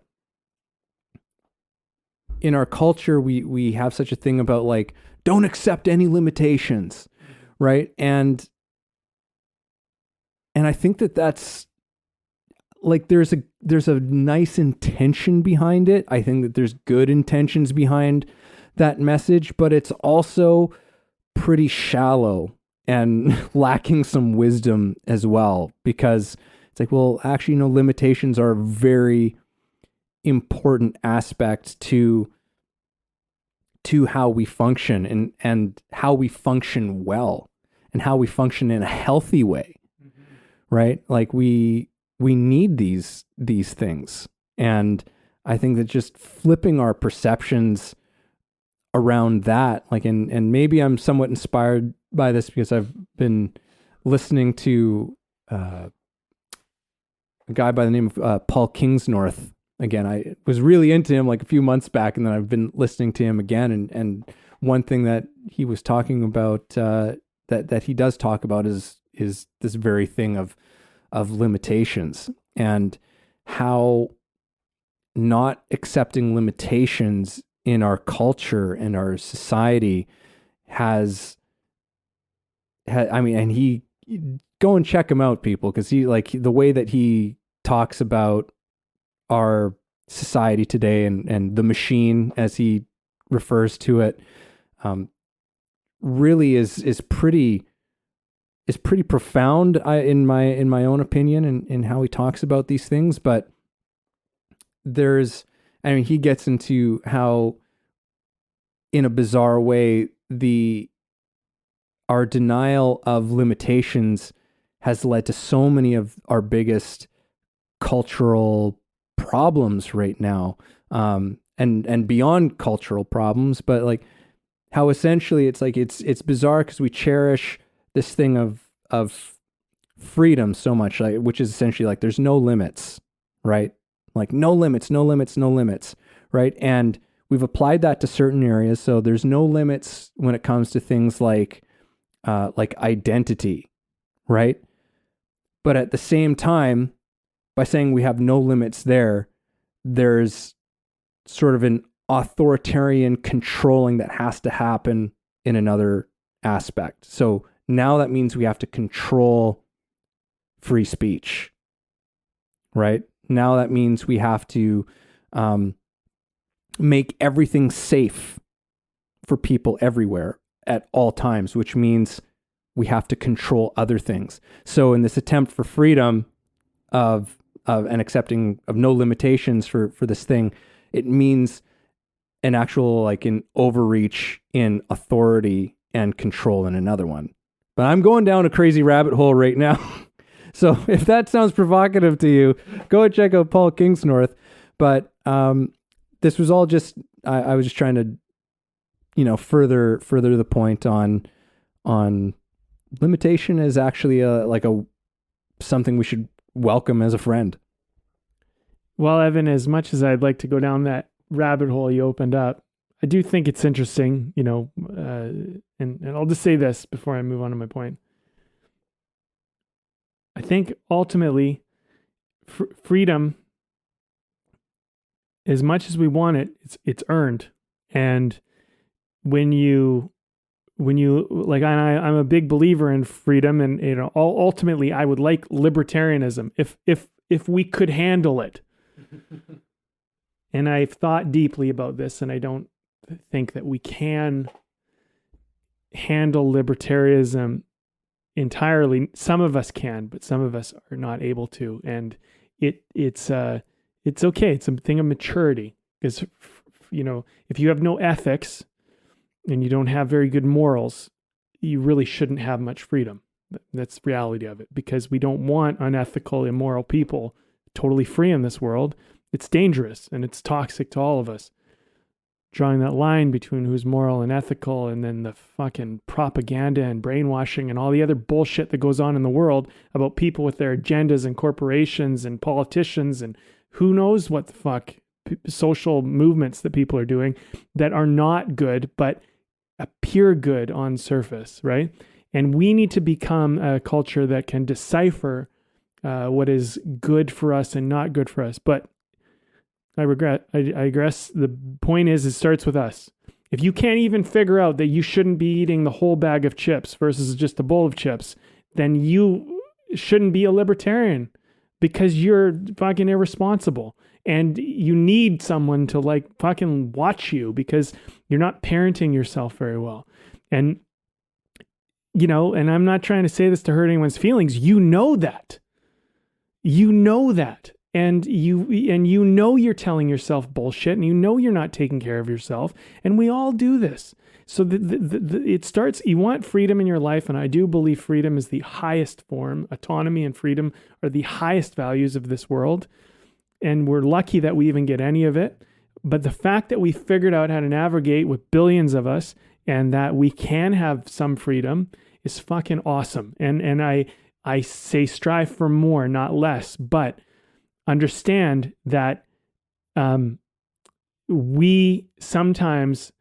in our culture, we have such a thing about like, don't accept any limitations, right? And I think that's like, there's a nice intention behind it. I think that there's good intentions behind that message, but it's also pretty shallow and lacking some wisdom as well, because it's like, well, actually, limitations are a very important aspect to how we function, and how we function well, and how we function in a healthy way. Right? Like we need these things. And I think that just flipping our perceptions around that, like, and maybe I'm somewhat inspired by this because I've been listening to a guy by the name of Paul Kingsnorth. Again, I was really into him like a few months back, and then I've been listening to him again. And one thing that he was talking about, that he does talk about, is this very thing of limitations, and how not accepting limitations in our culture and our society has I mean, and he, go and check him out, people, because he, like, the way that he talks about our society today, and the machine, as he refers to it, really is pretty profound, in my own opinion, in how he talks about these things. But he gets into how, in a bizarre way, our denial of limitations has led to so many of our biggest cultural problems right now, and beyond cultural problems, but like how essentially it's bizarre because we cherish this thing of freedom so much, like, which is essentially like there's no limits, right? Like no limits, right? And we've applied that to certain areas. So there's no limits when it comes to things like identity, right? But at the same time, by saying we have no limits there's sort of an authoritarian controlling that has to happen in another aspect. So now that means we have to control free speech, right? Now that means we have to make everything safe for people everywhere at all times, which means we have to control other things. So in this attempt for freedom of and accepting of no limitations for this thing, it means an actual, like, an overreach in authority and control in another one. But I'm going down a crazy rabbit hole right now. So if that sounds provocative to you, go and check out Paul Kingsnorth. But this was all just, I was just trying to, further the point on limitation is actually something we should welcome as a friend. Well, Evan, as much as I'd like to go down that rabbit hole you opened up, I do think it's interesting, and I'll just say this before I move on to my point. I think ultimately freedom, as much as we want it, it's earned. And when you like, I'm a big believer in freedom, and ultimately I would like libertarianism if we could handle it. And I've thought deeply about this, and I don't think that we can handle libertarianism entirely. Some of us can, but some of us are not able to. And it's okay. It's a thing of maturity, because if you have no ethics and you don't have very good morals, you really shouldn't have much freedom. That's the reality of it, because we don't want unethical, immoral people totally free in this world. It's dangerous and it's toxic to all of us. Drawing that line between who's moral and ethical, and then the fucking propaganda and brainwashing and all the other bullshit that goes on in the world about people with their agendas and corporations and politicians and who knows what the fuck social movements that people are doing that are not good, but appear good on surface, right? And we need to become a culture that can decipher what is good for us and not good for us. But I digress. The point is, it starts with us. If you can't even figure out that you shouldn't be eating the whole bag of chips versus just a bowl of chips, then you shouldn't be a libertarian, because you're fucking irresponsible. And you need someone to like fucking watch you because you're not parenting yourself very well. And, you know, and I'm not trying to say this to hurt anyone's feelings. You know that. You know that. And you know you're telling yourself bullshit, and you know you're not taking care of yourself. And we all do this. So it starts, you want freedom in your life, and I do believe freedom is the highest form. Autonomy and freedom are the highest values of this world. And we're lucky that we even get any of it. But the fact that we figured out how to navigate with billions of us and that we can have some freedom is fucking awesome. And I say strive for more, not less, but understand that we sometimes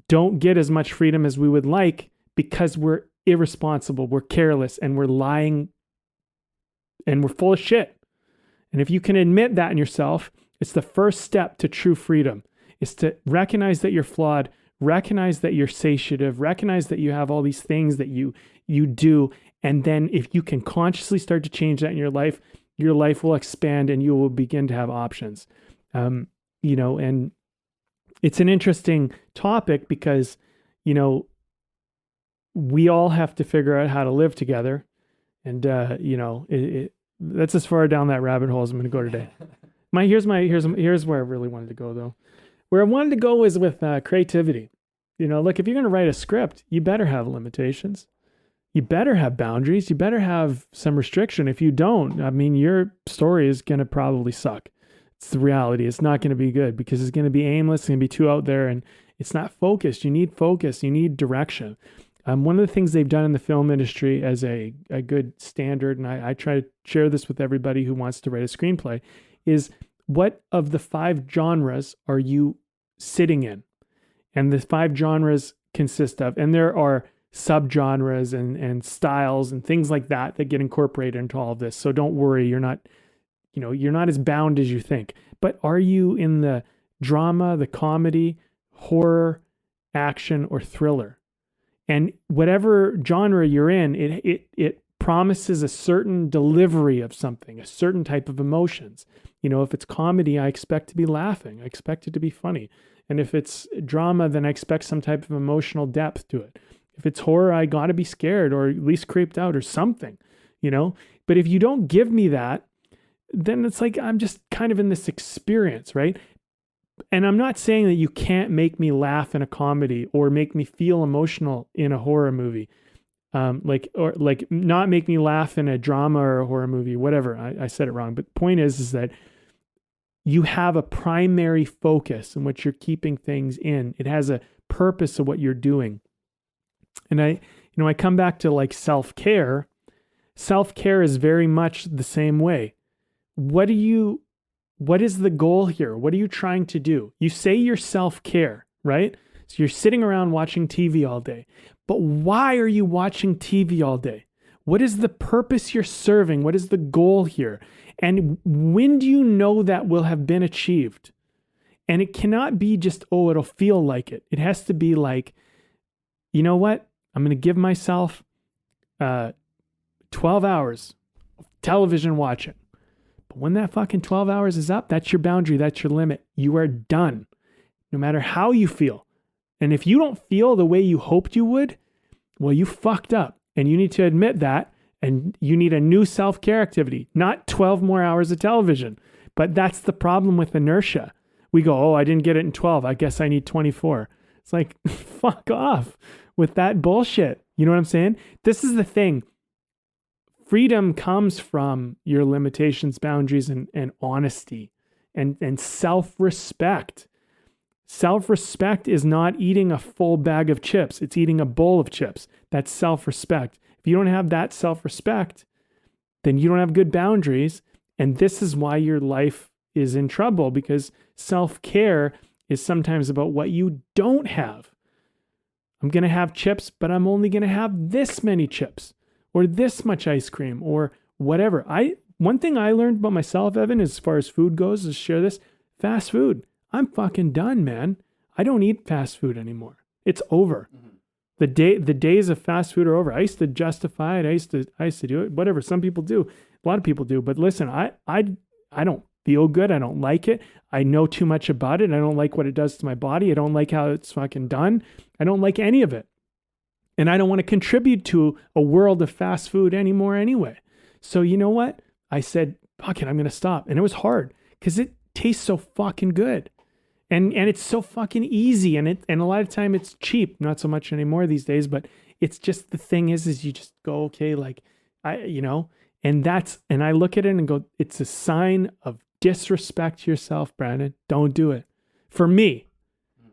don't get as much freedom as we would like because we're irresponsible, we're careless, and we're lying, and we're full of shit. And if you can admit that in yourself, it's the first step to true freedom, is to recognize that you're flawed, recognize that you're satiative, recognize that you have all these things that you do. And then if you can consciously start to change that in your life will expand and you will begin to have options. You know, and it's an interesting topic because, you know, we all have to figure out how to live together. And, you know, that's as far down that rabbit hole as I'm going to go today. Here's where I really wanted to go though. Where I wanted to go is with creativity. You know, look, if you're going to write a script, you better have limitations. You better have boundaries. You better have some restriction. If you don't, I mean, your story is going to probably suck. It's the reality. It's not going to be good because it's going to be aimless. It's going to be too out there and it's not focused. You need focus. You need direction. One of the things they've done in the film industry as a good standard, and I try to share this with everybody who wants to write a screenplay, is what of the 5 genres are you sitting in? And the 5 genres consist of, and there are subgenres and styles and things like that get incorporated into all of this. So don't worry, you're not as bound as you think. But are you in the drama, the comedy, horror, action, or thriller? And whatever genre you're in, it promises a certain delivery of something, a certain type of emotions. You know, if it's comedy, I expect to be laughing. I expect it to be funny. And if it's drama, then I expect some type of emotional depth to it. If it's horror, I got to be scared or at least creeped out or something, you know? But if you don't give me that, then it's like I'm just kind of in this experience, right? And I'm not saying that you can't make me laugh in a comedy or make me feel emotional in a horror movie. Like not make me laugh in a drama or a horror movie, whatever. I said it wrong. But the point is that you have a primary focus in which you're keeping things in. It has a purpose of what you're doing. And I come back to like self-care. Self-care is very much the same way. What is the goal here? What are you trying to do? You say you're self-care, right? So you're sitting around watching TV all day. But why are you watching TV all day? What is the purpose you're serving? What is the goal here? And when do you know that will have been achieved? And it cannot be just, oh, it'll feel like it. It has to be like, you know what? I'm going to give myself 12 hours of television watching. But when that fucking 12 hours is up, that's your boundary. That's your limit. You are done. No matter how you feel. And if you don't feel the way you hoped you would, well, you fucked up. And you need to admit that. And you need a new self-care activity, not 12 more hours of television. But that's the problem with inertia. We go, oh, I didn't get it in 12. I guess I need 24. It's like, fuck off with that bullshit. You know what I'm saying? This is the thing. Freedom comes from your limitations, boundaries, and honesty and self-respect. Self-respect is not eating a full bag of chips. It's eating a bowl of chips. That's self-respect. If you don't have that self-respect, then you don't have good boundaries. And this is why your life is in trouble, because self-care is sometimes about what you don't have. I'm going to have chips, but I'm only going to have this many chips or this much ice cream or whatever. One thing I learned about myself, Evan, as far as food goes, is share this: fast food. I'm fucking done, man. I don't eat fast food anymore. It's over. Mm-hmm. The days of fast food are over. I used to justify it. I used to do it. Whatever. Some people do. A lot of people do. But listen, I don't feel good. I don't like it. I know too much about it. I don't like what it does to my body. I don't like how it's fucking done. I don't like any of it. And I don't want to contribute to a world of fast food anymore anyway. So you know what? I said, fuck it, I'm going to stop. And it was hard because it tastes so fucking good. And it's so fucking easy. And a lot of time it's cheap. Not so much anymore these days, but it's just, the thing is you just go, okay, like and I look at it and go, it's a sign of disrespect to yourself, Brandon. Don't do it. For me.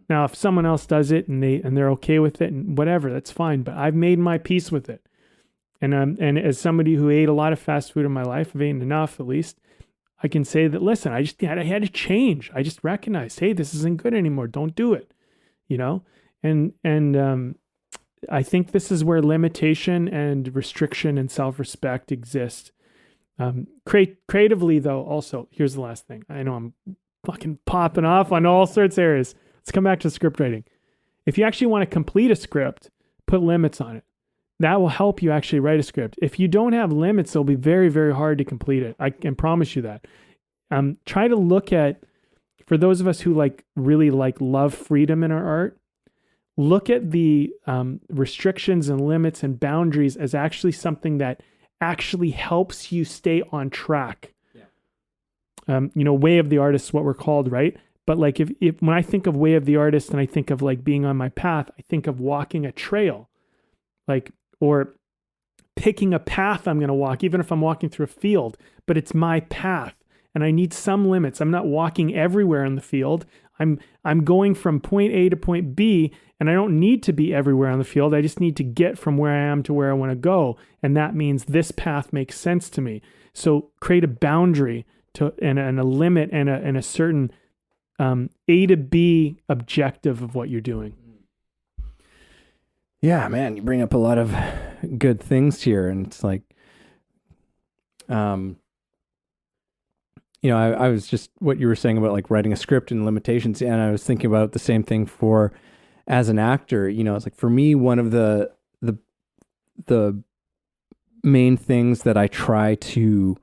Now, if someone else does it and they're okay with it and whatever, that's fine. But I've made my peace with it. And as somebody who ate a lot of fast food in my life, I've eaten enough at least, I can say that, listen, I had to change. I just recognized, hey, this isn't good anymore. Don't do it. And I think this is where limitation and restriction and self-respect exist. Creatively, though, also, here's the last thing. I know I'm fucking popping off on all sorts of areas. Let's come back to script writing. If you actually want to complete a script, put limits on it. That will help you actually write a script. If you don't have limits, it'll be very, very hard to complete it. I can promise you that. Try to look at, for those of us who really love freedom in our art, look at the restrictions and limits and boundaries as actually something that actually helps you stay on track. Yeah. Way of the artist is what we're called, right? But if when I think of way of the artist and I think of being on my path, I think of walking a trail, or picking a path I'm going to walk, even if I'm walking through a field, but it's my path and I need some limits. I'm not walking everywhere in the field. I'm going from point A to point B, and I don't need to be everywhere on the field. I just need to get from where I am to where I want to go. And that means this path makes sense to me. So create a boundary and a limit and a certain A to B objective of what you're doing. Yeah, man, you bring up a lot of good things here. And it's I was just what you were saying about writing a script and limitations. And I was thinking about the same thing for as an actor. It's for me, one of the main things that I try to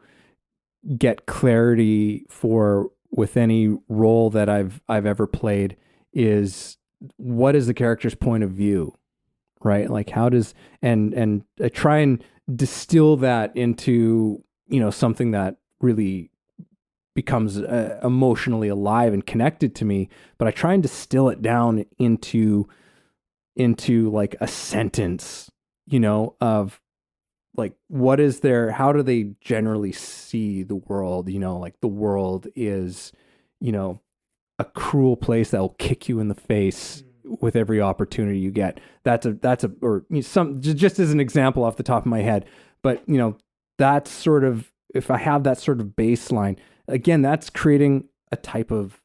get clarity for with any role that I've ever played is, what is the character's point of view, right? How does, and I try and distill that into, something that really becomes emotionally alive and connected to me, but I try and distill it down into a sentence, of what is how do they generally see the world? The world is, a cruel place that will kick you in the face with every opportunity you get. Or just as an example off the top of my head, but that's sort of, if I have that sort of baseline, again, that's creating a type of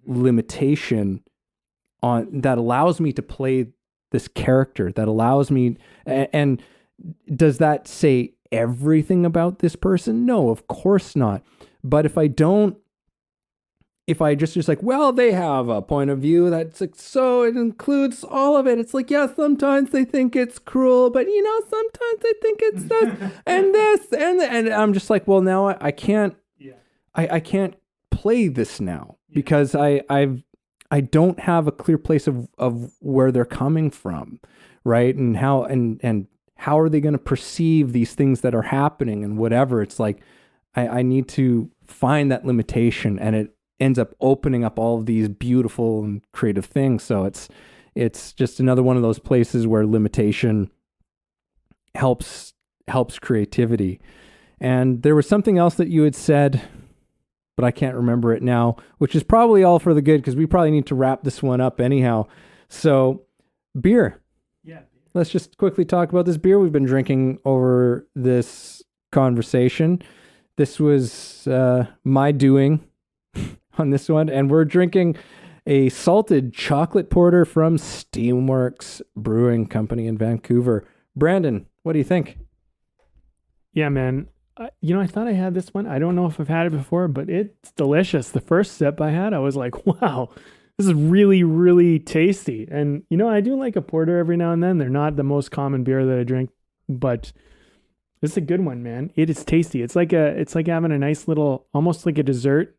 limitation that allows me to play this character, that allows me, and does that say everything about this person? No, of course not. But if I just well, they have a point of view that's so it includes all of it. It's yeah, sometimes they think it's cruel, but sometimes they think it's this and this and I'm just well, now I can't. Yeah. I can't play this now because I don't have a clear place of where they're coming from, right? And how how are they going to perceive these things that are happening and whatever. It's I need to find that limitation, and it ends up opening up all of these beautiful and creative things. So it's just another one of those places where limitation helps creativity. And there was something else that you had said, but I can't remember it now, which is probably all for the good because we probably need to wrap this one up anyhow. So beer. Yeah. Let's just quickly talk about this beer we've been drinking over this conversation. This was my doing on this one, and we're drinking a salted chocolate porter from Steamworks Brewing Company in Vancouver. Brandon, what do you think? Yeah, man. I thought I had this one. I don't know if I've had it before, but it's delicious. The first sip I had, I was like, wow, this is really, really tasty. And, I do like a porter every now and then. They're not the most common beer that I drink, but This is a good one, man. It is tasty. It's like having a nice little, almost like a dessert.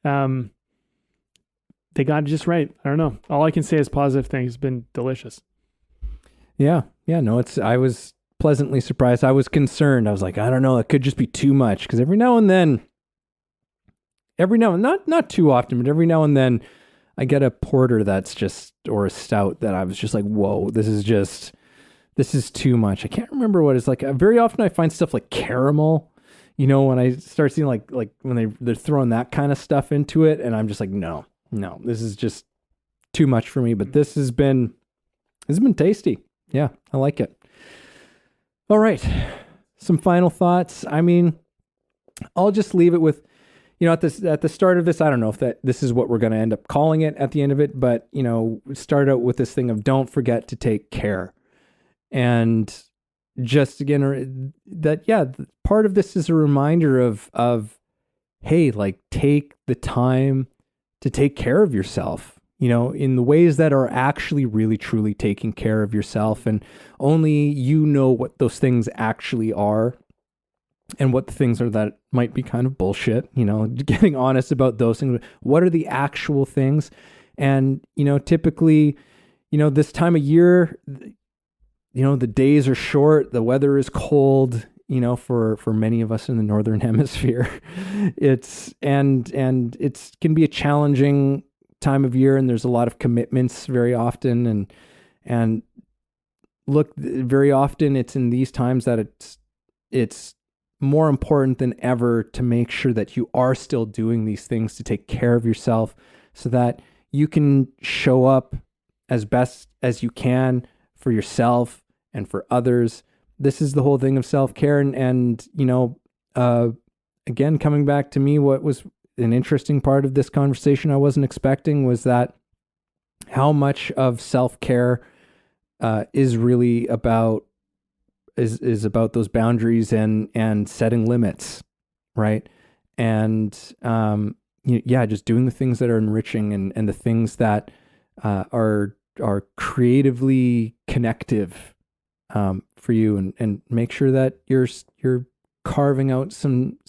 They got it just right. I don't know. All I can say is positive things. It's been delicious. Yeah. No, I was pleasantly surprised. I was concerned. I was like, I don't know, it could just be too much. Because every now and then, not too often, but every now and then I get a porter that's just, or a stout that I was just like, whoa, this is too much. I can't remember what it's like. Very often I find stuff like caramel, when I start seeing like when they're throwing that kind of stuff into it, and I'm just like, no, this is just too much for me. But this has been tasty. Yeah, I like it. All right. Some final thoughts. I mean, I'll just leave it with, at the start of this, I don't know if this is what we're going to end up calling it at the end of it, but, start out with this thing of don't forget to take care. And just again, part of this is a reminder of, hey, like, take the time to take care of yourself, in the ways that are actually really, truly taking care of yourself. And only you know what those things actually are and what the things are that might be kind of bullshit, getting honest about those things. What are the actual things? And, typically, this time of year, the days are short, the weather is cold, for many of us in the Northern Hemisphere. It's can be a challenging time of year, and there's a lot of commitments very often. And look, very often it's in these times that it's more important than ever to make sure that you are still doing these things to take care of yourself so that you can show up as best as you can for yourself and for others. This is the whole thing of self-care. And again, coming back to me, what was an interesting part of this conversation I wasn't expecting was that how much of self-care is really about is about those boundaries and setting limits, right? And just doing the things that are enriching and the things that are creatively connective for you, and make sure that you're carving out some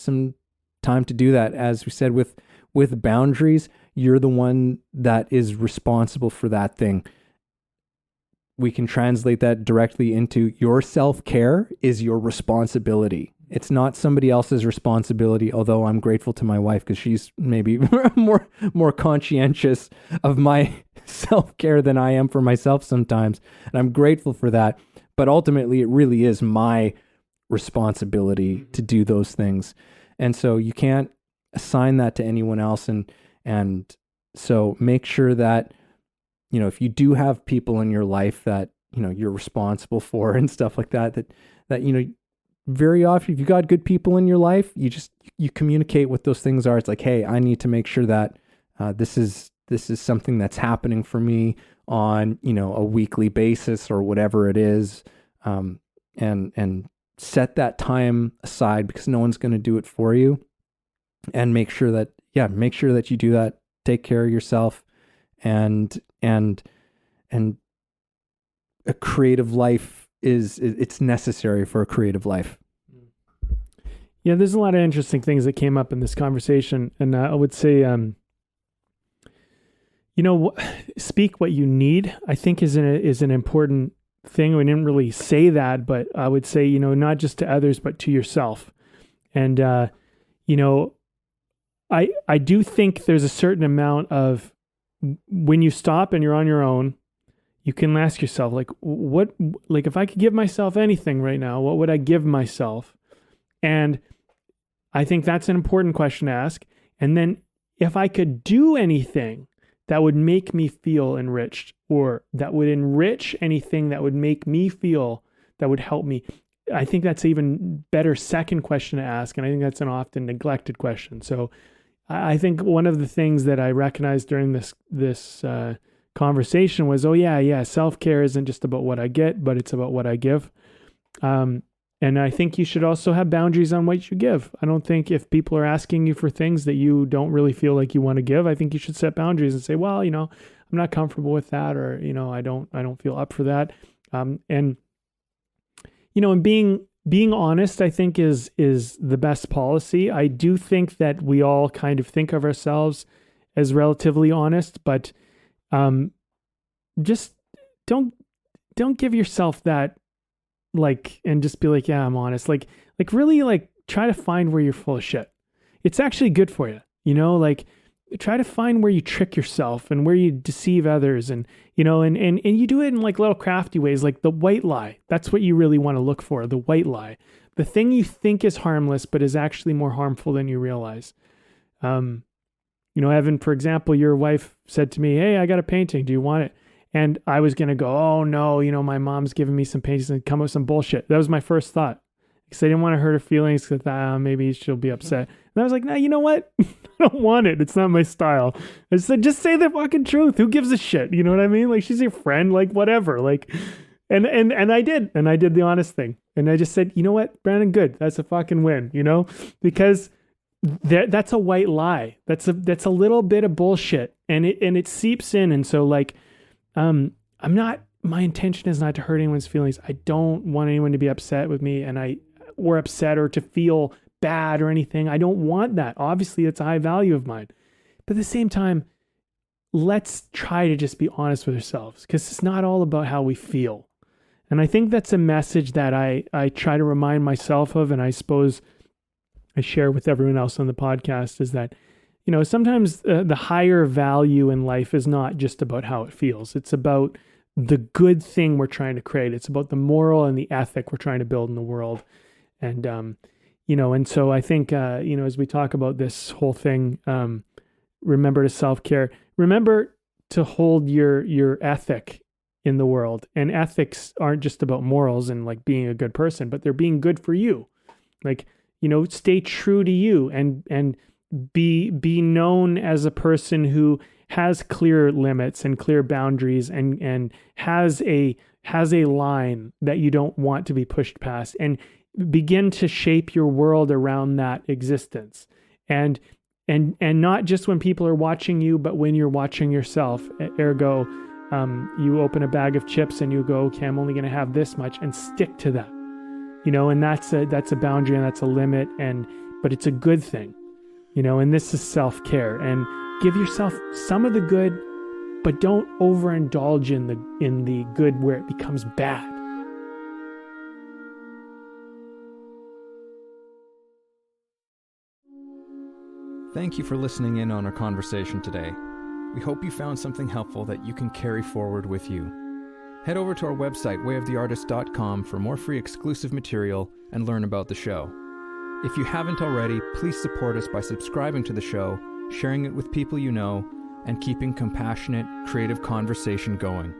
time to do that. As we said, with boundaries, you're the one that is responsible for that thing. We can translate that directly into your self-care is your responsibility. It's not somebody else's responsibility, although I'm grateful to my wife because she's maybe more conscientious of my self-care than I am for myself sometimes. And I'm grateful for that. But ultimately, it really is my responsibility to do those things. And so you can't assign that to anyone else. And so make sure that, if you do have people in your life that, you're responsible for and stuff like that very often, if you got good people in your life, you communicate what those things are. It's like, hey, I need to make sure that this is something that's happening for me on, a weekly basis or whatever it is. And set that time aside because no one's going to do it for you, and make sure that you do that. Take care of yourself, and a creative life it's necessary for a creative life. Yeah, there's a lot of interesting things that came up in this conversation, and I would say, speak what you need, I think is an important thing. We didn't really say that, but I would say, not just to others, but to yourself. And, I do think there's a certain amount of, when you stop and you're on your own, you can ask yourself, if I could give myself anything right now, what would I give myself? And I think that's an important question to ask. And then if I could do anything that would make me feel enriched, or that would enrich anything that would make me feel, that would help me, I think that's an even better second question to ask. And I think that's an often neglected question. So I think one of the things that I recognized during this conversation was, self-care isn't just about what I get, but it's about what I give. And I think you should also have boundaries on what you give. I don't think if people are asking you for things that you don't really feel like you want to give, I think you should set boundaries and say, well, I'm not comfortable with that, or, I don't feel up for that. And being being honest, I think, is the best policy. I do think that we all kind of think of ourselves as relatively honest, but just don't give yourself that, like, and just be like, yeah, I'm honest. Like really, like, try to find where you're full of shit. It's actually good for you, like, try to find where you trick yourself and where you deceive others, and and you do it in like little crafty ways, like the white lie. That's what you really want to look for, the white lie, the thing you think is harmless but is actually more harmful than you realize. Evan, for example, your wife said to me, hey, I got a painting, do you want it? And I was gonna go, oh no, my mom's giving me some paintings and come up with some bullshit. That was my first thought, because I didn't want to hurt her feelings, because maybe she'll be upset. And I was like, nah, you know what? I don't want it. It's not my style. I said, just say the fucking truth. Who gives a shit? You know what I mean? Like, she's your friend, like, whatever. Like, and I did the honest thing. And I just said, you know what, Brandon, good. That's a fucking win, because that's a white lie. That's a little bit of bullshit, and it seeps in. And so, like, my intention is not to hurt anyone's feelings. I don't want anyone to be upset with me or upset or to feel bad or anything. I don't want that. Obviously, it's a high value of mine. But at the same time, let's try to just be honest with ourselves, because it's not all about how we feel. And I think that's a message that I try to remind myself of, and I suppose I share with everyone else on the podcast, is that, sometimes the higher value in life is not just about how it feels. It's about the good thing we're trying to create. It's about the moral and the ethic we're trying to build in the world. And, and so I think, as we talk about this whole thing, remember to self-care, remember to hold your ethic in the world. And ethics aren't just about morals and like being a good person, but they're being good for you. Like, stay true to you and be known as a person who has clear limits and clear boundaries and has a line that you don't want to be pushed past, and begin to shape your world around that existence. And not just when people are watching you, but when you're watching yourself. Ergo, you open a bag of chips and you go, okay, I'm only going to have this much, and stick to that. And that's a boundary, and that's a limit, but it's a good thing. And this is self-care, and give yourself some of the good, but don't overindulge in the good where it becomes bad. Thank you for listening in on our conversation today. We hope you found something helpful that you can carry forward with you. Head over to our website, wayoftheartist.com, for more free exclusive material and learn about the show. If you haven't already, please support us by subscribing to the show, sharing it with people you know, and keeping compassionate, creative conversation going.